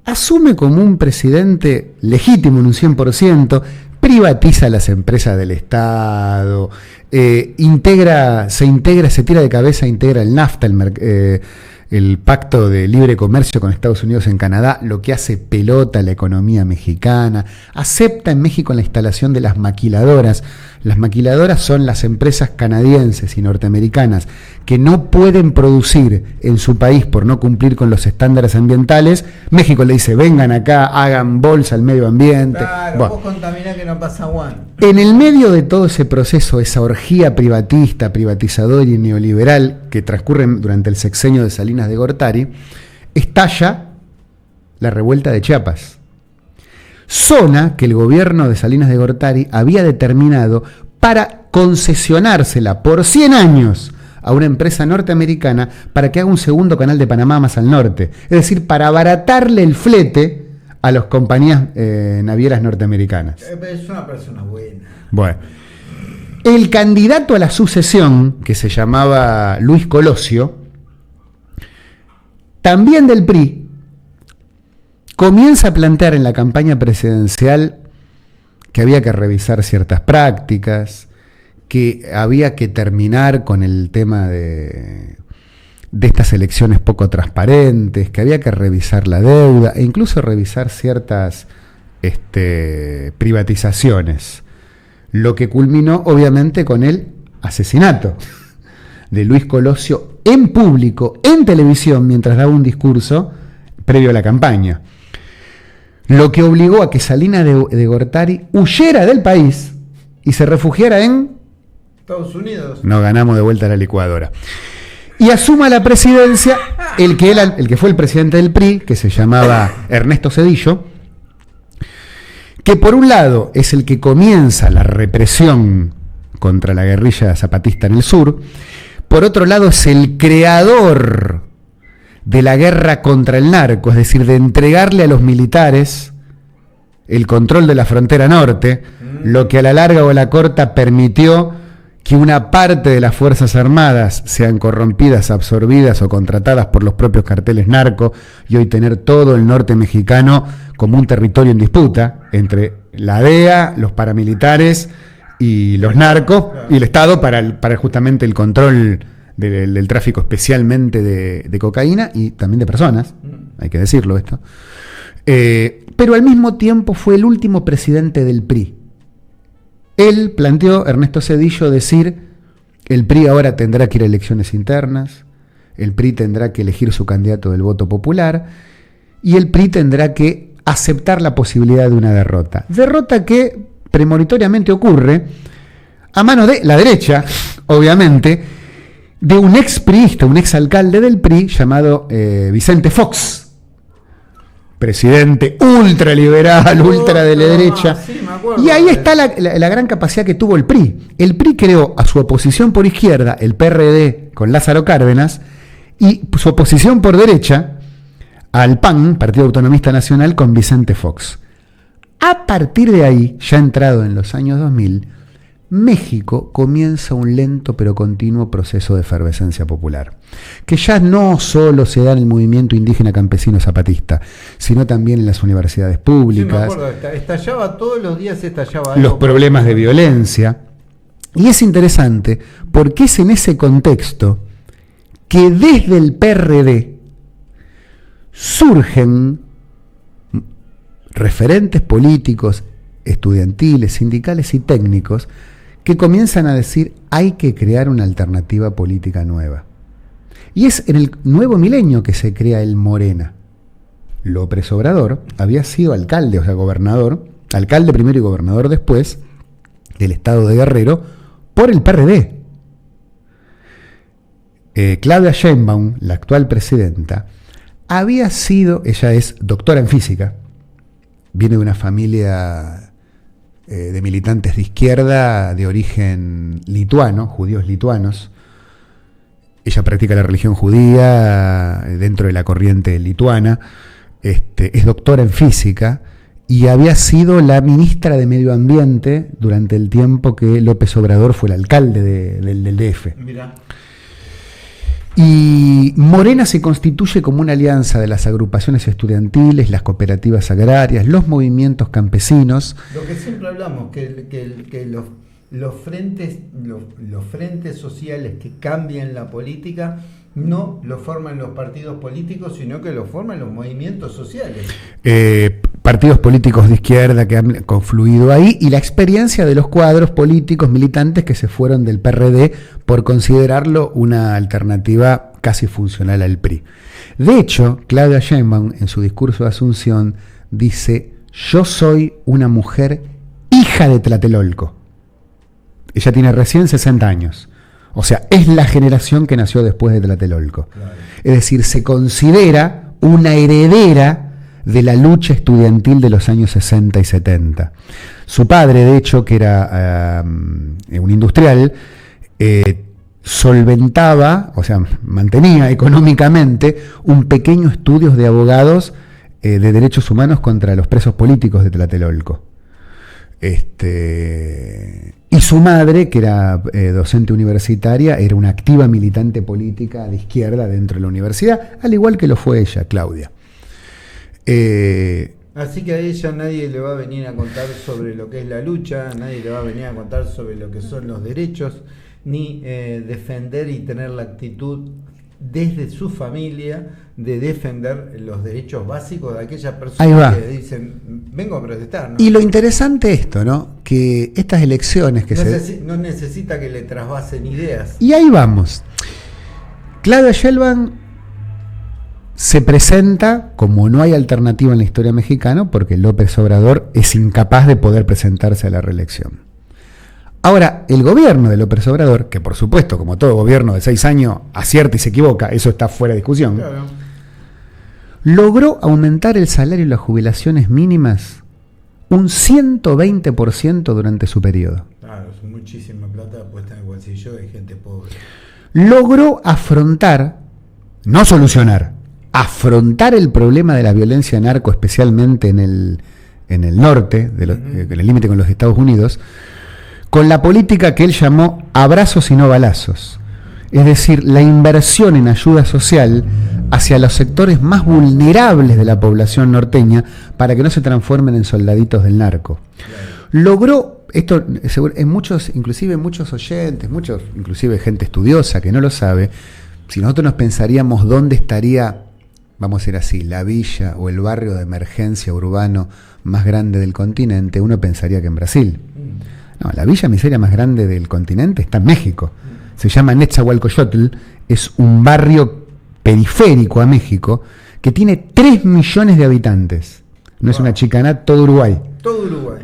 asume como un presidente legítimo en un 100%, privatiza las empresas del Estado, se tira de cabeza, integra el NAFTA, el pacto de libre comercio con Estados Unidos en Canadá, lo que hace pelota la economía mexicana, acepta en México la instalación de las maquiladoras. Las maquiladoras son las empresas canadienses y norteamericanas que no pueden producir en su país por no cumplir con los estándares ambientales. México le dice, vengan acá, hagan bolsa al medio ambiente. Claro, bueno, vos contaminás que no pasa Juan. en el medio de todo ese proceso, esa orgía privatista, privatizadora y neoliberal que transcurre durante el sexenio de Salinas de Gortari, estalla la revuelta de Chiapas. Zona que el gobierno de Salinas de Gortari había determinado para concesionársela por 100 años a una empresa norteamericana para que haga un segundo canal de Panamá más al norte. Es decir, para abaratarle el flete a las compañías navieras norteamericanas. Es una persona buena. Bueno, el candidato a la sucesión, que se llamaba Luis Colosio, también del PRI, comienza a plantear en la campaña presidencial que había que revisar ciertas prácticas, que había que terminar con el tema de estas elecciones poco transparentes, que había que revisar la deuda e incluso revisar ciertas privatizaciones. Lo que culminó obviamente con el asesinato de Luis Colosio en público, en televisión, mientras daba un discurso previo a la campaña. Lo que obligó a que Salinas de Gortari huyera del país y se refugiara en Estados Unidos. Nos ganamos de vuelta a la licuadora. Y asuma la presidencia el que fue el presidente del PRI, que se llamaba Ernesto Zedillo, que por un lado es el que comienza la represión contra la guerrilla zapatista en el sur, por otro lado es el creador de la guerra contra el narco, es decir, de entregarle a los militares el control de la frontera norte, lo que a la larga o a la corta permitió que una parte de las Fuerzas Armadas sean corrompidas, absorbidas o contratadas por los propios carteles narco, y hoy tener todo el norte mexicano como un territorio en disputa entre la DEA, los paramilitares y los narcos, y el Estado para justamente el control del tráfico, especialmente de cocaína y también de personas, hay que decirlo esto. Pero al mismo tiempo fue el último presidente del PRI. Él planteó, Ernesto Zedillo, decir, el PRI ahora tendrá que ir a elecciones internas, el PRI tendrá que elegir su candidato del voto popular, y el PRI tendrá que aceptar la posibilidad de una derrota. Derrota que premonitoriamente ocurre a mano de la derecha, obviamente, de un ex priista, un ex alcalde del PRI llamado Vicente Fox, presidente ultraliberal, ultra de la derecha. Sí, me acuerdo. Y ahí está la gran capacidad que tuvo el PRI. El PRI creó a su oposición por izquierda, el PRD con Lázaro Cárdenas, y su oposición por derecha al PAN, Partido Autonomista Nacional, con Vicente Fox. A partir de ahí, ya entrado en los años 2000, México comienza un lento pero continuo proceso de efervescencia popular, que ya no solo se da en el movimiento indígena campesino zapatista, sino también en las universidades públicas. Sí, me acuerdo, estallaba todos los días, estallaba los algo. Problemas de violencia. Y es interesante porque es en ese contexto que desde el PRD surgen referentes políticos, estudiantiles, sindicales y técnicos que comienzan a decir hay que crear una alternativa política nueva. Y es en el nuevo milenio que se crea el Morena. López Obrador había sido alcalde, o sea, gobernador, alcalde primero y gobernador después, del estado de Guerrero, por el PRD. Claudia Sheinbaum, la actual presidenta, había sido, ella es doctora en física, viene de una familia de militantes de izquierda de origen lituano, judíos lituanos. Ella practica la religión judía dentro de la corriente lituana, es doctora en física y había sido la ministra de Medio Ambiente durante el tiempo que López Obrador fue el alcalde del DF. Mirá. Y Morena se constituye como una alianza de las agrupaciones estudiantiles, las cooperativas agrarias, los movimientos campesinos. Lo que siempre hablamos, que los frentes sociales que cambian la política no lo forman los partidos políticos, sino que lo forman los movimientos sociales. partidos políticos de izquierda que han confluido ahí y la experiencia de los cuadros políticos militantes que se fueron del PRD por considerarlo una alternativa casi funcional al PRI. De hecho, Claudia Sheinbaum en su discurso de Asunción dice: yo soy una mujer hija de Tlatelolco. Ella tiene recién 60 años. O sea, es la generación que nació después de Tlatelolco. Claro. Es decir, se considera una heredera de la lucha estudiantil de los años 60 y 70. Su padre, de hecho, que era un industrial, solventaba, o sea, mantenía económicamente un pequeño estudio de abogados de derechos humanos contra los presos políticos de Tlatelolco. Y su madre, que era docente universitaria, era una activa militante política de izquierda dentro de la universidad, al igual que lo fue ella, Claudia. Así que a ella nadie le va a venir a contar sobre lo que es la lucha, nadie le va a venir a contar sobre lo que son los derechos, ni defender y tener la actitud desde su familia de defender los derechos básicos de aquellas personas que dicen, vengo a protestar, ¿no? Y lo interesante esto, ¿no? Que estas elecciones que no necesita que le trasvasen ideas. Y ahí vamos. Claudia Sheinbaum se presenta como no hay alternativa en la historia mexicana porque López Obrador es incapaz de poder presentarse a la reelección. Ahora, el gobierno de López Obrador, que por supuesto, como todo gobierno de 6 años, acierta y se equivoca, eso está fuera de discusión, claro, logró aumentar el salario y las jubilaciones mínimas un 120% durante su periodo. Claro, es muchísima plata puesta en el bolsillo de gente pobre. Logró afrontar, no solucionar, afrontar el problema de la violencia narco, especialmente en el norte, en el límite con los Estados Unidos, con la política que él llamó abrazos y no balazos. Es decir, la inversión en ayuda social hacia los sectores más vulnerables de la población norteña para que no se transformen en soldaditos del narco. Claro. Logró, esto en muchos, inclusive muchos oyentes, inclusive gente estudiosa que no lo sabe, si nosotros nos pensaríamos dónde estaría, vamos a decir así, la villa o el barrio de emergencia urbano más grande del continente, uno pensaría que en Brasil. No, la villa miseria más grande del continente está en México. Se llama Netzahualcoyotl, es un barrio periférico a México que tiene 3 millones de habitantes. No es una chicaná, todo Uruguay.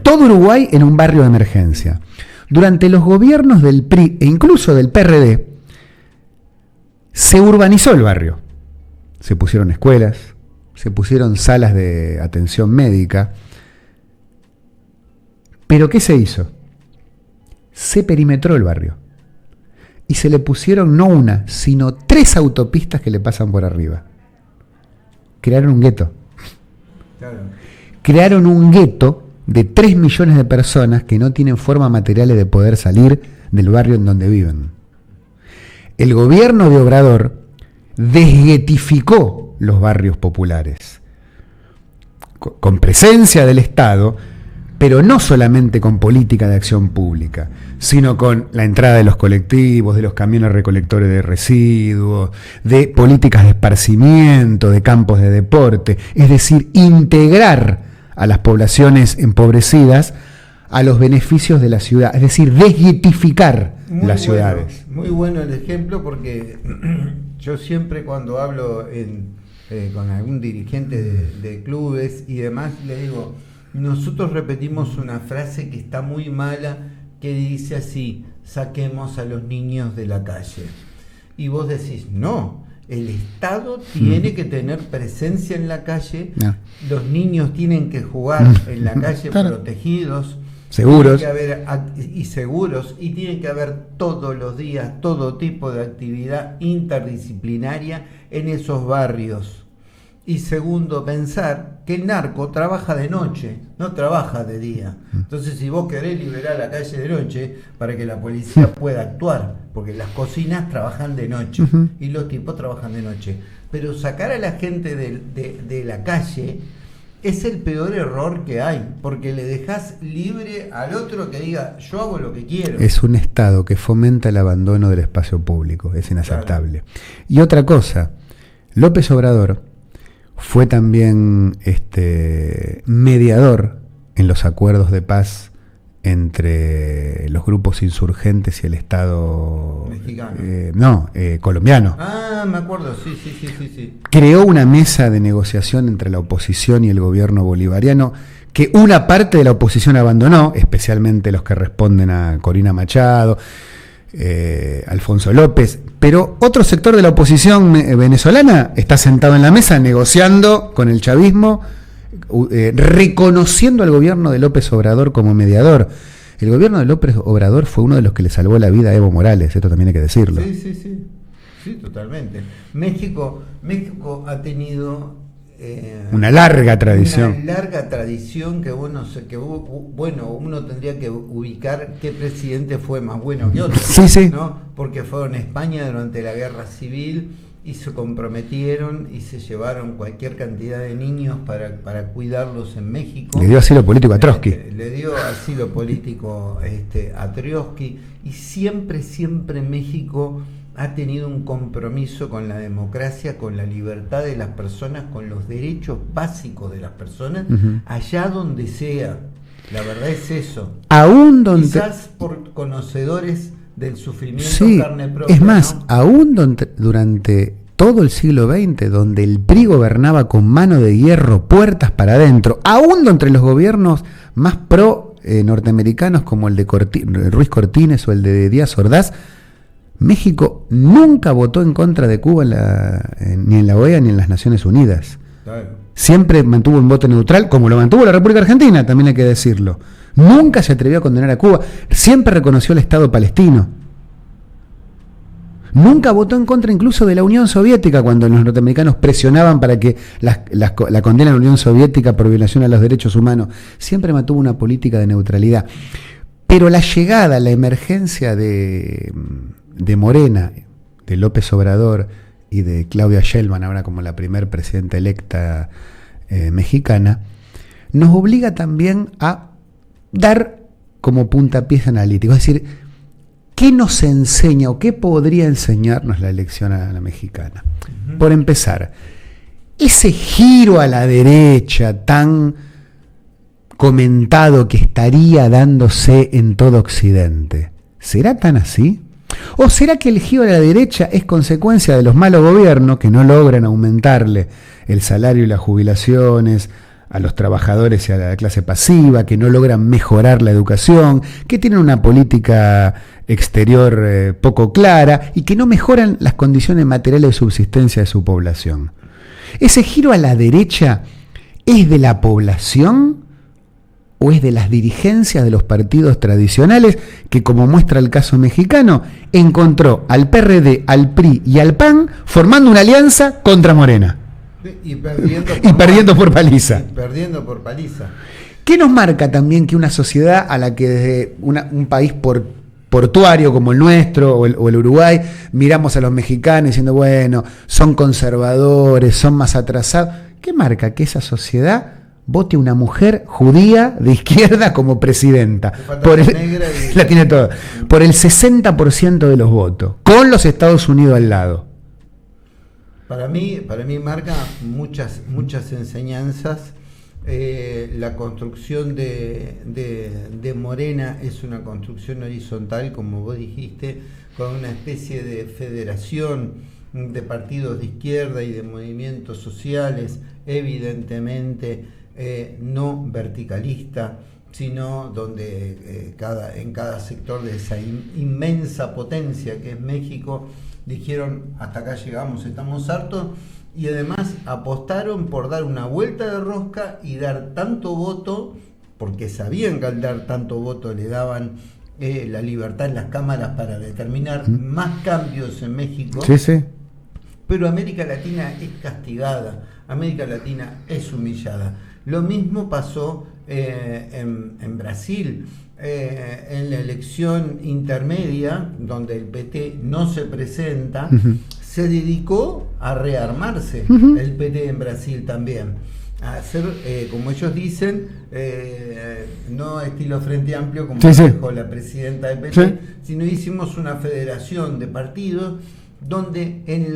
Todo Uruguay en un barrio de emergencia. Durante los gobiernos del PRI e incluso del PRD, se urbanizó el barrio. Se pusieron escuelas, se pusieron salas de atención médica. ¿Pero qué se hizo? Se perimetró el barrio. Y se le pusieron no una, sino 3 autopistas que le pasan por arriba. Crearon un gueto. Claro. Crearon un gueto de 3 millones de personas que no tienen forma materiales de poder salir del barrio en donde viven. El gobierno de Obrador desguetificó los barrios populares. Con presencia del Estado, pero no solamente con política de acción pública, sino con la entrada de los colectivos, de los camiones recolectores de residuos, de políticas de esparcimiento, de campos de deporte, es decir, integrar a las poblaciones empobrecidas a los beneficios de la ciudad, es decir, desguetificar las ciudades. Muy bueno el ejemplo, porque yo siempre cuando hablo con algún dirigente de clubes y demás, le digo, nosotros repetimos una frase que está muy mala, que dice así: saquemos a los niños de la calle. Y vos decís, no, el Estado tiene que tener presencia en la calle, no. Los niños tienen que jugar en la calle, claro, protegidos, seguros, seguros, y tienen que haber todos los días todo tipo de actividad interdisciplinaria en esos barrios. Y segundo, pensar que el narco trabaja de noche, no trabaja de día. Entonces, si vos querés liberar la calle de noche para que la policía pueda actuar, porque las cocinas trabajan de noche y los tipos trabajan de noche. Pero sacar a la gente de la calle es el peor error que hay, porque le dejás libre al otro que diga, yo hago lo que quiero. Es un Estado que fomenta el abandono del espacio público, es inaceptable. Claro. Y otra cosa, López Obrador fue también mediador en los acuerdos de paz entre los grupos insurgentes y el Estado mexicano. Colombiano. Ah, me acuerdo, sí. Creó una mesa de negociación entre la oposición y el gobierno bolivariano que una parte de la oposición abandonó, especialmente los que responden a Corina Machado, Alfonso López, pero otro sector de la oposición venezolana está sentado en la mesa negociando con el chavismo, reconociendo al gobierno de López Obrador como mediador. El gobierno de López Obrador fue uno de los que le salvó la vida a Evo Morales, esto también hay que decirlo. Sí, totalmente. México ha tenido una larga tradición. Una larga tradición que uno tendría que ubicar qué presidente fue más bueno que otro. Sí. ¿No? Porque fueron a España durante la Guerra Civil y se comprometieron y se llevaron cualquier cantidad de niños para cuidarlos en México. Le dio asilo político a Trotsky. Le dio asilo político a Trotsky, y siempre México ha tenido un compromiso con la democracia, con la libertad de las personas, con los derechos básicos de las personas, allá donde sea. La verdad es eso. Quizás por conocedores del sufrimiento carne propia. Es más, ¿no? aún durante todo el siglo XX, donde el PRI gobernaba con mano de hierro, puertas para adentro, aún entre los gobiernos más pro norteamericanos como el de Ruiz Cortines o el de Díaz Ordaz, México nunca votó en contra de Cuba ni en la OEA ni en las Naciones Unidas. Claro. Siempre mantuvo un voto neutral, como lo mantuvo la República Argentina, también hay que decirlo. Nunca se atrevió a condenar a Cuba. Siempre reconoció el Estado palestino. Nunca votó en contra incluso de la Unión Soviética cuando los norteamericanos presionaban para que la condena a la Unión Soviética por violación a los derechos humanos. Siempre mantuvo una política de neutralidad. Pero la llegada, la emergencia de Morena, de López Obrador y de Claudia Sheinbaum, ahora como la primer presidenta electa mexicana, nos obliga también a dar como puntapiés analítico, es decir, ¿qué nos enseña o qué podría enseñarnos la elección a la mexicana? Por empezar, ese giro a la derecha tan comentado que estaría dándose en todo Occidente, ¿será tan así? ¿O será que el giro a la derecha es consecuencia de los malos gobiernos que no logran aumentarle el salario y las jubilaciones a los trabajadores y a la clase pasiva, que no logran mejorar la educación, que tienen una política exterior poco clara y que no mejoran las condiciones materiales de subsistencia de su población? ¿Ese giro a la derecha es de la población o es de las dirigencias de los partidos tradicionales que, como muestra el caso mexicano, encontró al PRD, al PRI y al PAN formando una alianza contra Morena? Y perdiendo por paliza. Perdiendo por paliza. ¿Qué nos marca también que una sociedad a la que desde un país portuario como el nuestro o el Uruguay miramos a los mexicanos diciendo, bueno, son conservadores, son más atrasados? ¿Qué marca que esa sociedad vote una mujer judía de izquierda como presidenta? La tiene toda. Por el 60% de los votos, con los Estados Unidos al lado. Para mí marca muchas enseñanzas. La construcción de Morena es una construcción horizontal, como vos dijiste, con una especie de federación de partidos de izquierda y de movimientos sociales, evidentemente no verticalista, sino donde en cada sector de esa inmensa potencia que es México, dijeron, hasta acá llegamos, estamos hartos, y además apostaron por dar una vuelta de rosca y dar tanto voto, porque sabían que al dar tanto voto le daban la libertad en las cámaras para determinar más cambios en México. Sí. Pero América Latina es castigada, América Latina es humillada. Lo mismo pasó en Brasil. En la elección intermedia, donde el PT no se presenta, se dedicó a rearmarse el PT en Brasil también, a hacer, como ellos dicen, no estilo Frente Amplio como dijo la presidenta del PT, sino hicimos una federación de partidos donde en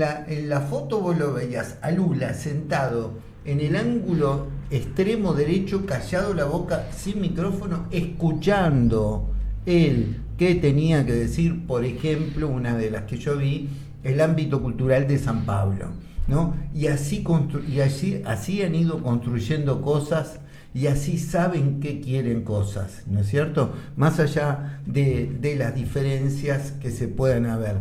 la foto vos lo veías a Lula sentado en el ángulo extremo derecho, callado la boca, sin micrófono, escuchando él qué tenía que decir. Por ejemplo, una de las que yo vi, el ámbito cultural de San Pablo, ¿no? Y así han ido construyendo cosas, y así saben que quieren cosas, ¿no es cierto? Más allá de las diferencias que se puedan haber.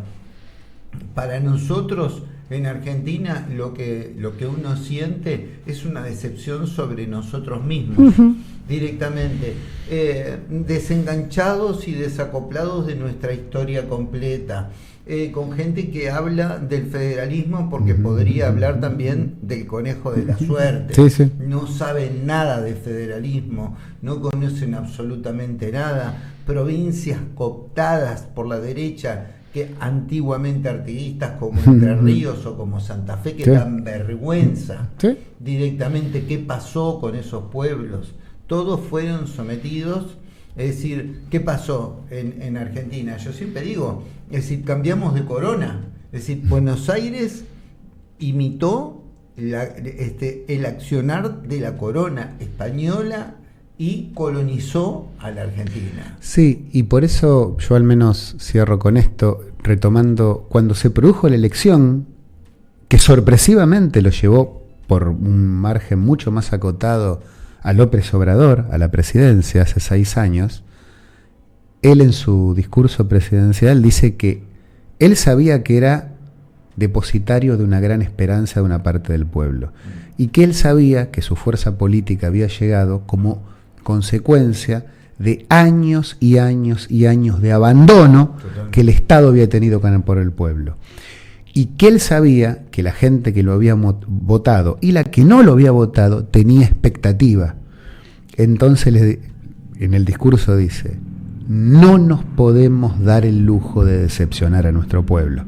Para nosotros en Argentina lo que uno siente es una decepción sobre nosotros mismos, directamente, desenganchados y desacoplados de nuestra historia completa, con gente que habla del federalismo porque podría hablar también del conejo de la suerte. Sí, sí. No saben nada de federalismo, no conocen absolutamente nada, provincias cooptadas por la derecha, que antiguamente artiguistas como Entre Ríos o como Santa Fe, que dan vergüenza directamente qué pasó con esos pueblos. Todos fueron sometidos. Es decir, ¿qué pasó en Argentina? Yo siempre digo, es decir, cambiamos de corona. Es decir, Buenos Aires imitó el accionar de la corona española y colonizó a la Argentina. Sí, y por eso yo al menos cierro con esto, retomando cuando se produjo la elección, que sorpresivamente lo llevó por un margen mucho más acotado a López Obrador, a la presidencia, hace 6 años, él en su discurso presidencial dice que él sabía que era depositario de una gran esperanza de una parte del pueblo, y que él sabía que su fuerza política había llegado como consecuencia de años y años y años de abandono que el Estado había tenido por el pueblo. Y que él sabía que la gente que lo había votado y la que no lo había votado tenía expectativa. Entonces en el discurso dice: no nos podemos dar el lujo de decepcionar a nuestro pueblo.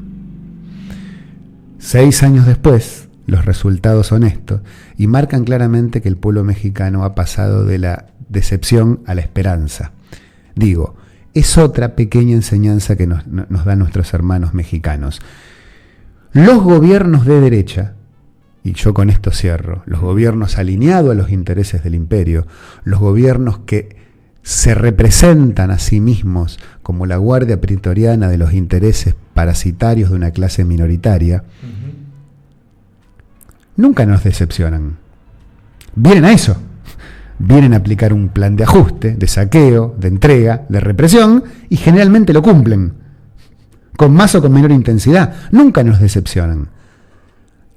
6 años después, los resultados son estos y marcan claramente que el pueblo mexicano ha pasado de la decepción a la esperanza. Digo, es otra pequeña enseñanza que nos dan nuestros hermanos mexicanos. Los gobiernos de derecha, y yo con esto cierro, los gobiernos alineados a los intereses del imperio, los gobiernos que se representan a sí mismos como la guardia pretoriana de los intereses parasitarios de una clase minoritaria, nunca nos decepcionan. Vienen a eso. Vienen a aplicar un plan de ajuste, de saqueo, de entrega, de represión, y generalmente lo cumplen, con más o con menor intensidad. Nunca nos decepcionan.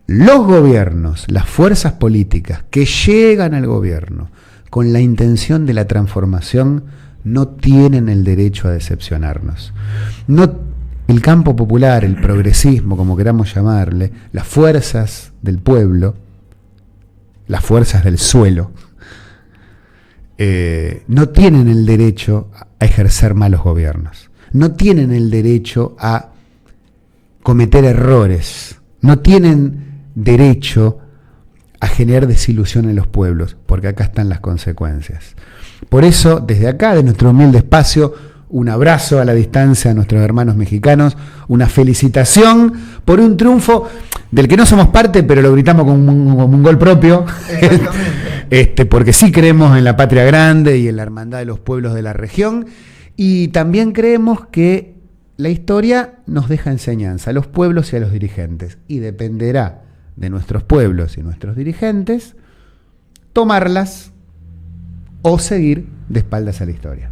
Los gobiernos, las fuerzas políticas que llegan al gobierno con la intención de la transformación, no tienen el derecho a decepcionarnos. El campo popular, el progresismo, como queramos llamarle, las fuerzas del pueblo, las fuerzas del suelo, no tienen el derecho a ejercer malos gobiernos, no tienen el derecho a cometer errores, no tienen derecho a generar desilusión en los pueblos, porque acá están las consecuencias. Por eso, desde acá, de nuestro humilde espacio, un abrazo a la distancia a nuestros hermanos mexicanos, una felicitación por un triunfo del que no somos parte, pero lo gritamos como un gol propio. Exactamente. Porque sí creemos en la patria grande y en la hermandad de los pueblos de la región, y también creemos que la historia nos deja enseñanza a los pueblos y a los dirigentes, y dependerá de nuestros pueblos y nuestros dirigentes tomarlas o seguir de espaldas a la historia.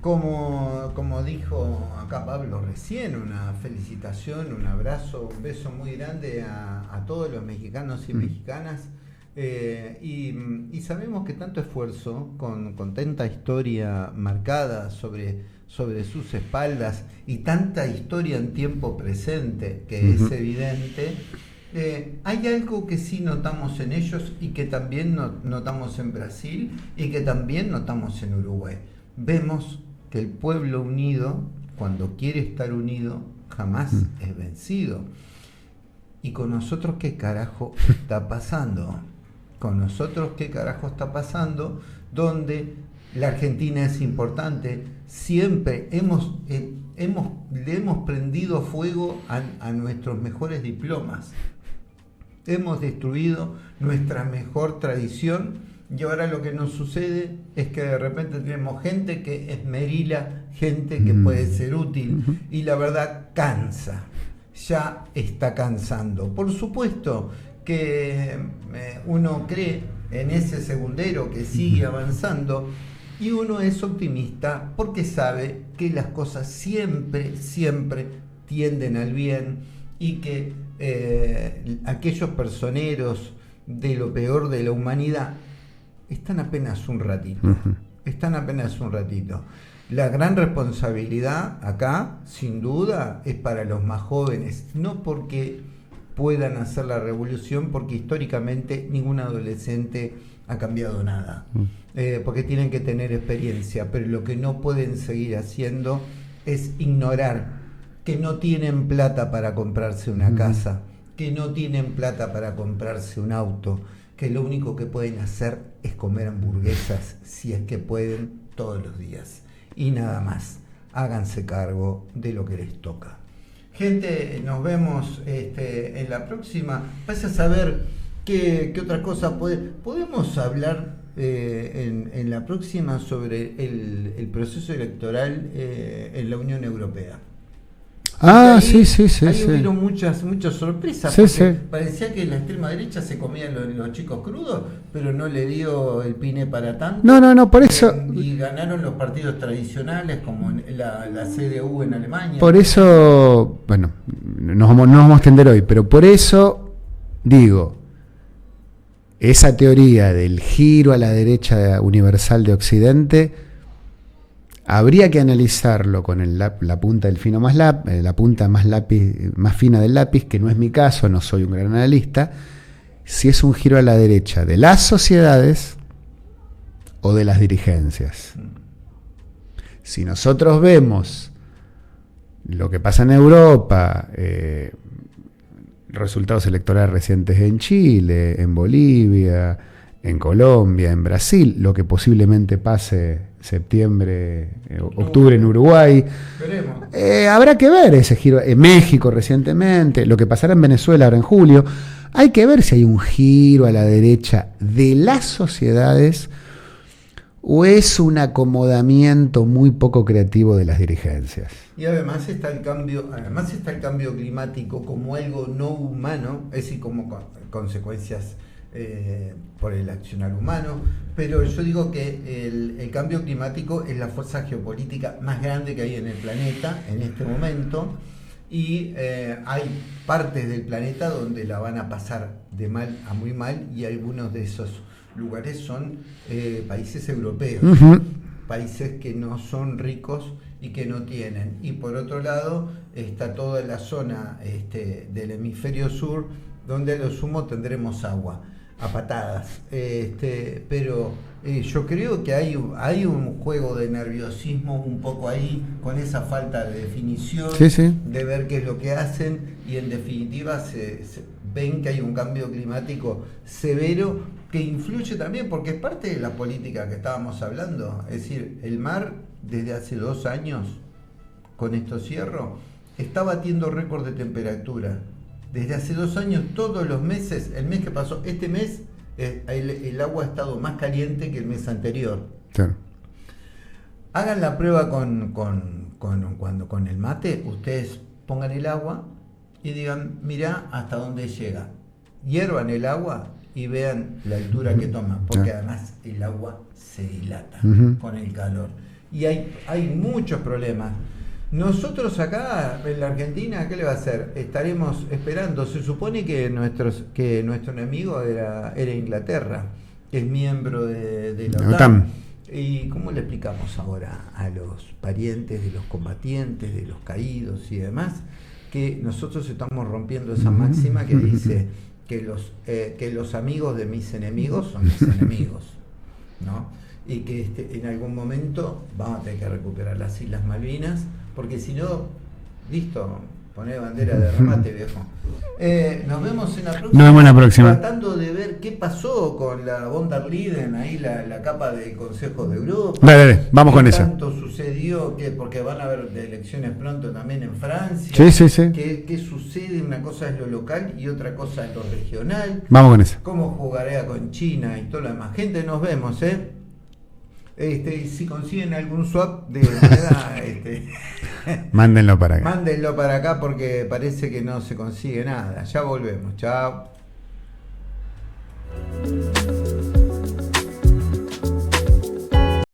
Como dijo acá Pablo recién, una felicitación, un abrazo, un beso muy grande a todos los mexicanos y mexicanas, y sabemos que tanto esfuerzo, con tanta historia marcada sobre sus espaldas y tanta historia en tiempo presente que es evidente, hay algo que sí notamos en ellos y que también notamos en Brasil y que también notamos en Uruguay. Vemos que el pueblo unido, cuando quiere estar unido, jamás es vencido. ¿Y con nosotros qué carajo está pasando? Con nosotros qué carajo está pasando, donde la Argentina es importante, siempre le hemos prendido fuego a nuestros mejores diplomas. hemos destruido nuestra mejor tradición, y ahora lo que nos sucede es que de repente tenemos gente que esmerila, gente que puede ser útil, y la verdad cansa, ya está cansando. Por supuesto que uno cree en ese segundero que sigue avanzando, y uno es optimista porque sabe que las cosas siempre tienden al bien, y que aquellos personeros de lo peor de la humanidad están apenas un ratito. La gran responsabilidad acá, sin duda, es para los más jóvenes, no porque puedan hacer la revolución, porque históricamente ningún adolescente ha cambiado nada, porque tienen que tener experiencia, pero lo que no pueden seguir haciendo es ignorar que no tienen plata para comprarse una casa, que no tienen plata para comprarse un auto, que lo único que pueden hacer es comer hamburguesas, si es que pueden, todos los días, y nada más. Háganse cargo de lo que les toca. Gente, nos vemos en la próxima. Vas a saber qué otra cosa podemos hablar en la próxima sobre el proceso electoral en la Unión Europea. Ah, ahí, sí. Ahí hubieron muchas sorpresas. Parecía que la extrema derecha se comían los chicos crudos, pero no le dio el pine para tanto. No, por eso. Y ganaron los partidos tradicionales, como la CDU en Alemania. Por eso, bueno, no vamos a extender hoy, pero por eso digo, esa teoría del giro a la derecha universal de Occidente, habría que analizarlo con la punta del fino más la punta más fina del lápiz, que no es mi caso, no soy un gran analista, si es un giro a la derecha de las sociedades o de las dirigencias. Si nosotros vemos lo que pasa en Europa, resultados electorales recientes en Chile, en Bolivia, en Colombia, en Brasil, lo que posiblemente pase septiembre, octubre en Uruguay. Habrá que ver ese giro. En México recientemente, lo que pasará en Venezuela ahora en julio. Hay que ver si hay un giro a la derecha de las sociedades o es un acomodamiento muy poco creativo de las dirigencias. Y además está el cambio climático como algo no humano, es decir, como consecuencias por el accionar humano, pero yo digo que el cambio climático es la fuerza geopolítica más grande que hay en el planeta en este momento, y hay partes del planeta donde la van a pasar de mal a muy mal, y algunos de esos lugares son países europeos, países que no son ricos y que no tienen. Y por otro lado está toda la zona del hemisferio sur, donde a lo sumo tendremos agua a patadas, pero yo creo que hay un juego de nerviosismo un poco ahí, con esa falta de definición, de ver qué es lo que hacen, y en definitiva se ven que hay un cambio climático severo que influye también, porque es parte de la política que estábamos hablando. Es decir, el mar desde hace 2 años, con esto cierro, está batiendo récord de temperatura. Desde hace 2 años, todos los meses, el mes que pasó, este mes, el agua ha estado más caliente que el mes anterior. Claro. Hagan la prueba con el mate. Ustedes pongan el agua y digan, mirá hasta dónde llega. Hiervan el agua y vean la altura que toma, porque además el agua se dilata con el calor. Y hay muchos problemas. Nosotros acá en la Argentina, ¿qué le va a hacer? Estaremos esperando. Se supone que nuestro enemigo era Inglaterra, que es miembro de la OTAN. ¿Y cómo le explicamos ahora a los parientes de los combatientes, de los caídos y demás, que nosotros estamos rompiendo esa máxima que dice que los amigos de mis enemigos son mis enemigos, ¿no? Y que en algún momento vamos a tener que recuperar las Islas Malvinas, porque si no, listo, Poné bandera de remate, viejo. Nos vemos en la próxima. Nos vemos en la próxima. Tratando de ver qué pasó con la von der Leyen, ahí la capa del Consejo de Europa. Dale, vamos con eso. ¿Qué tanto sucedió? Porque van a haber elecciones pronto también en Francia. Sí. ¿Qué sucede? Una cosa es lo local y otra cosa es lo regional. Vamos con eso. ¿Cómo jugaría con China y todo lo demás? Gente, nos vemos, si consiguen algún swap de moneda, mándenlo para acá. mándenlo para acá porque parece que no se consigue nada. Ya volvemos. Chao.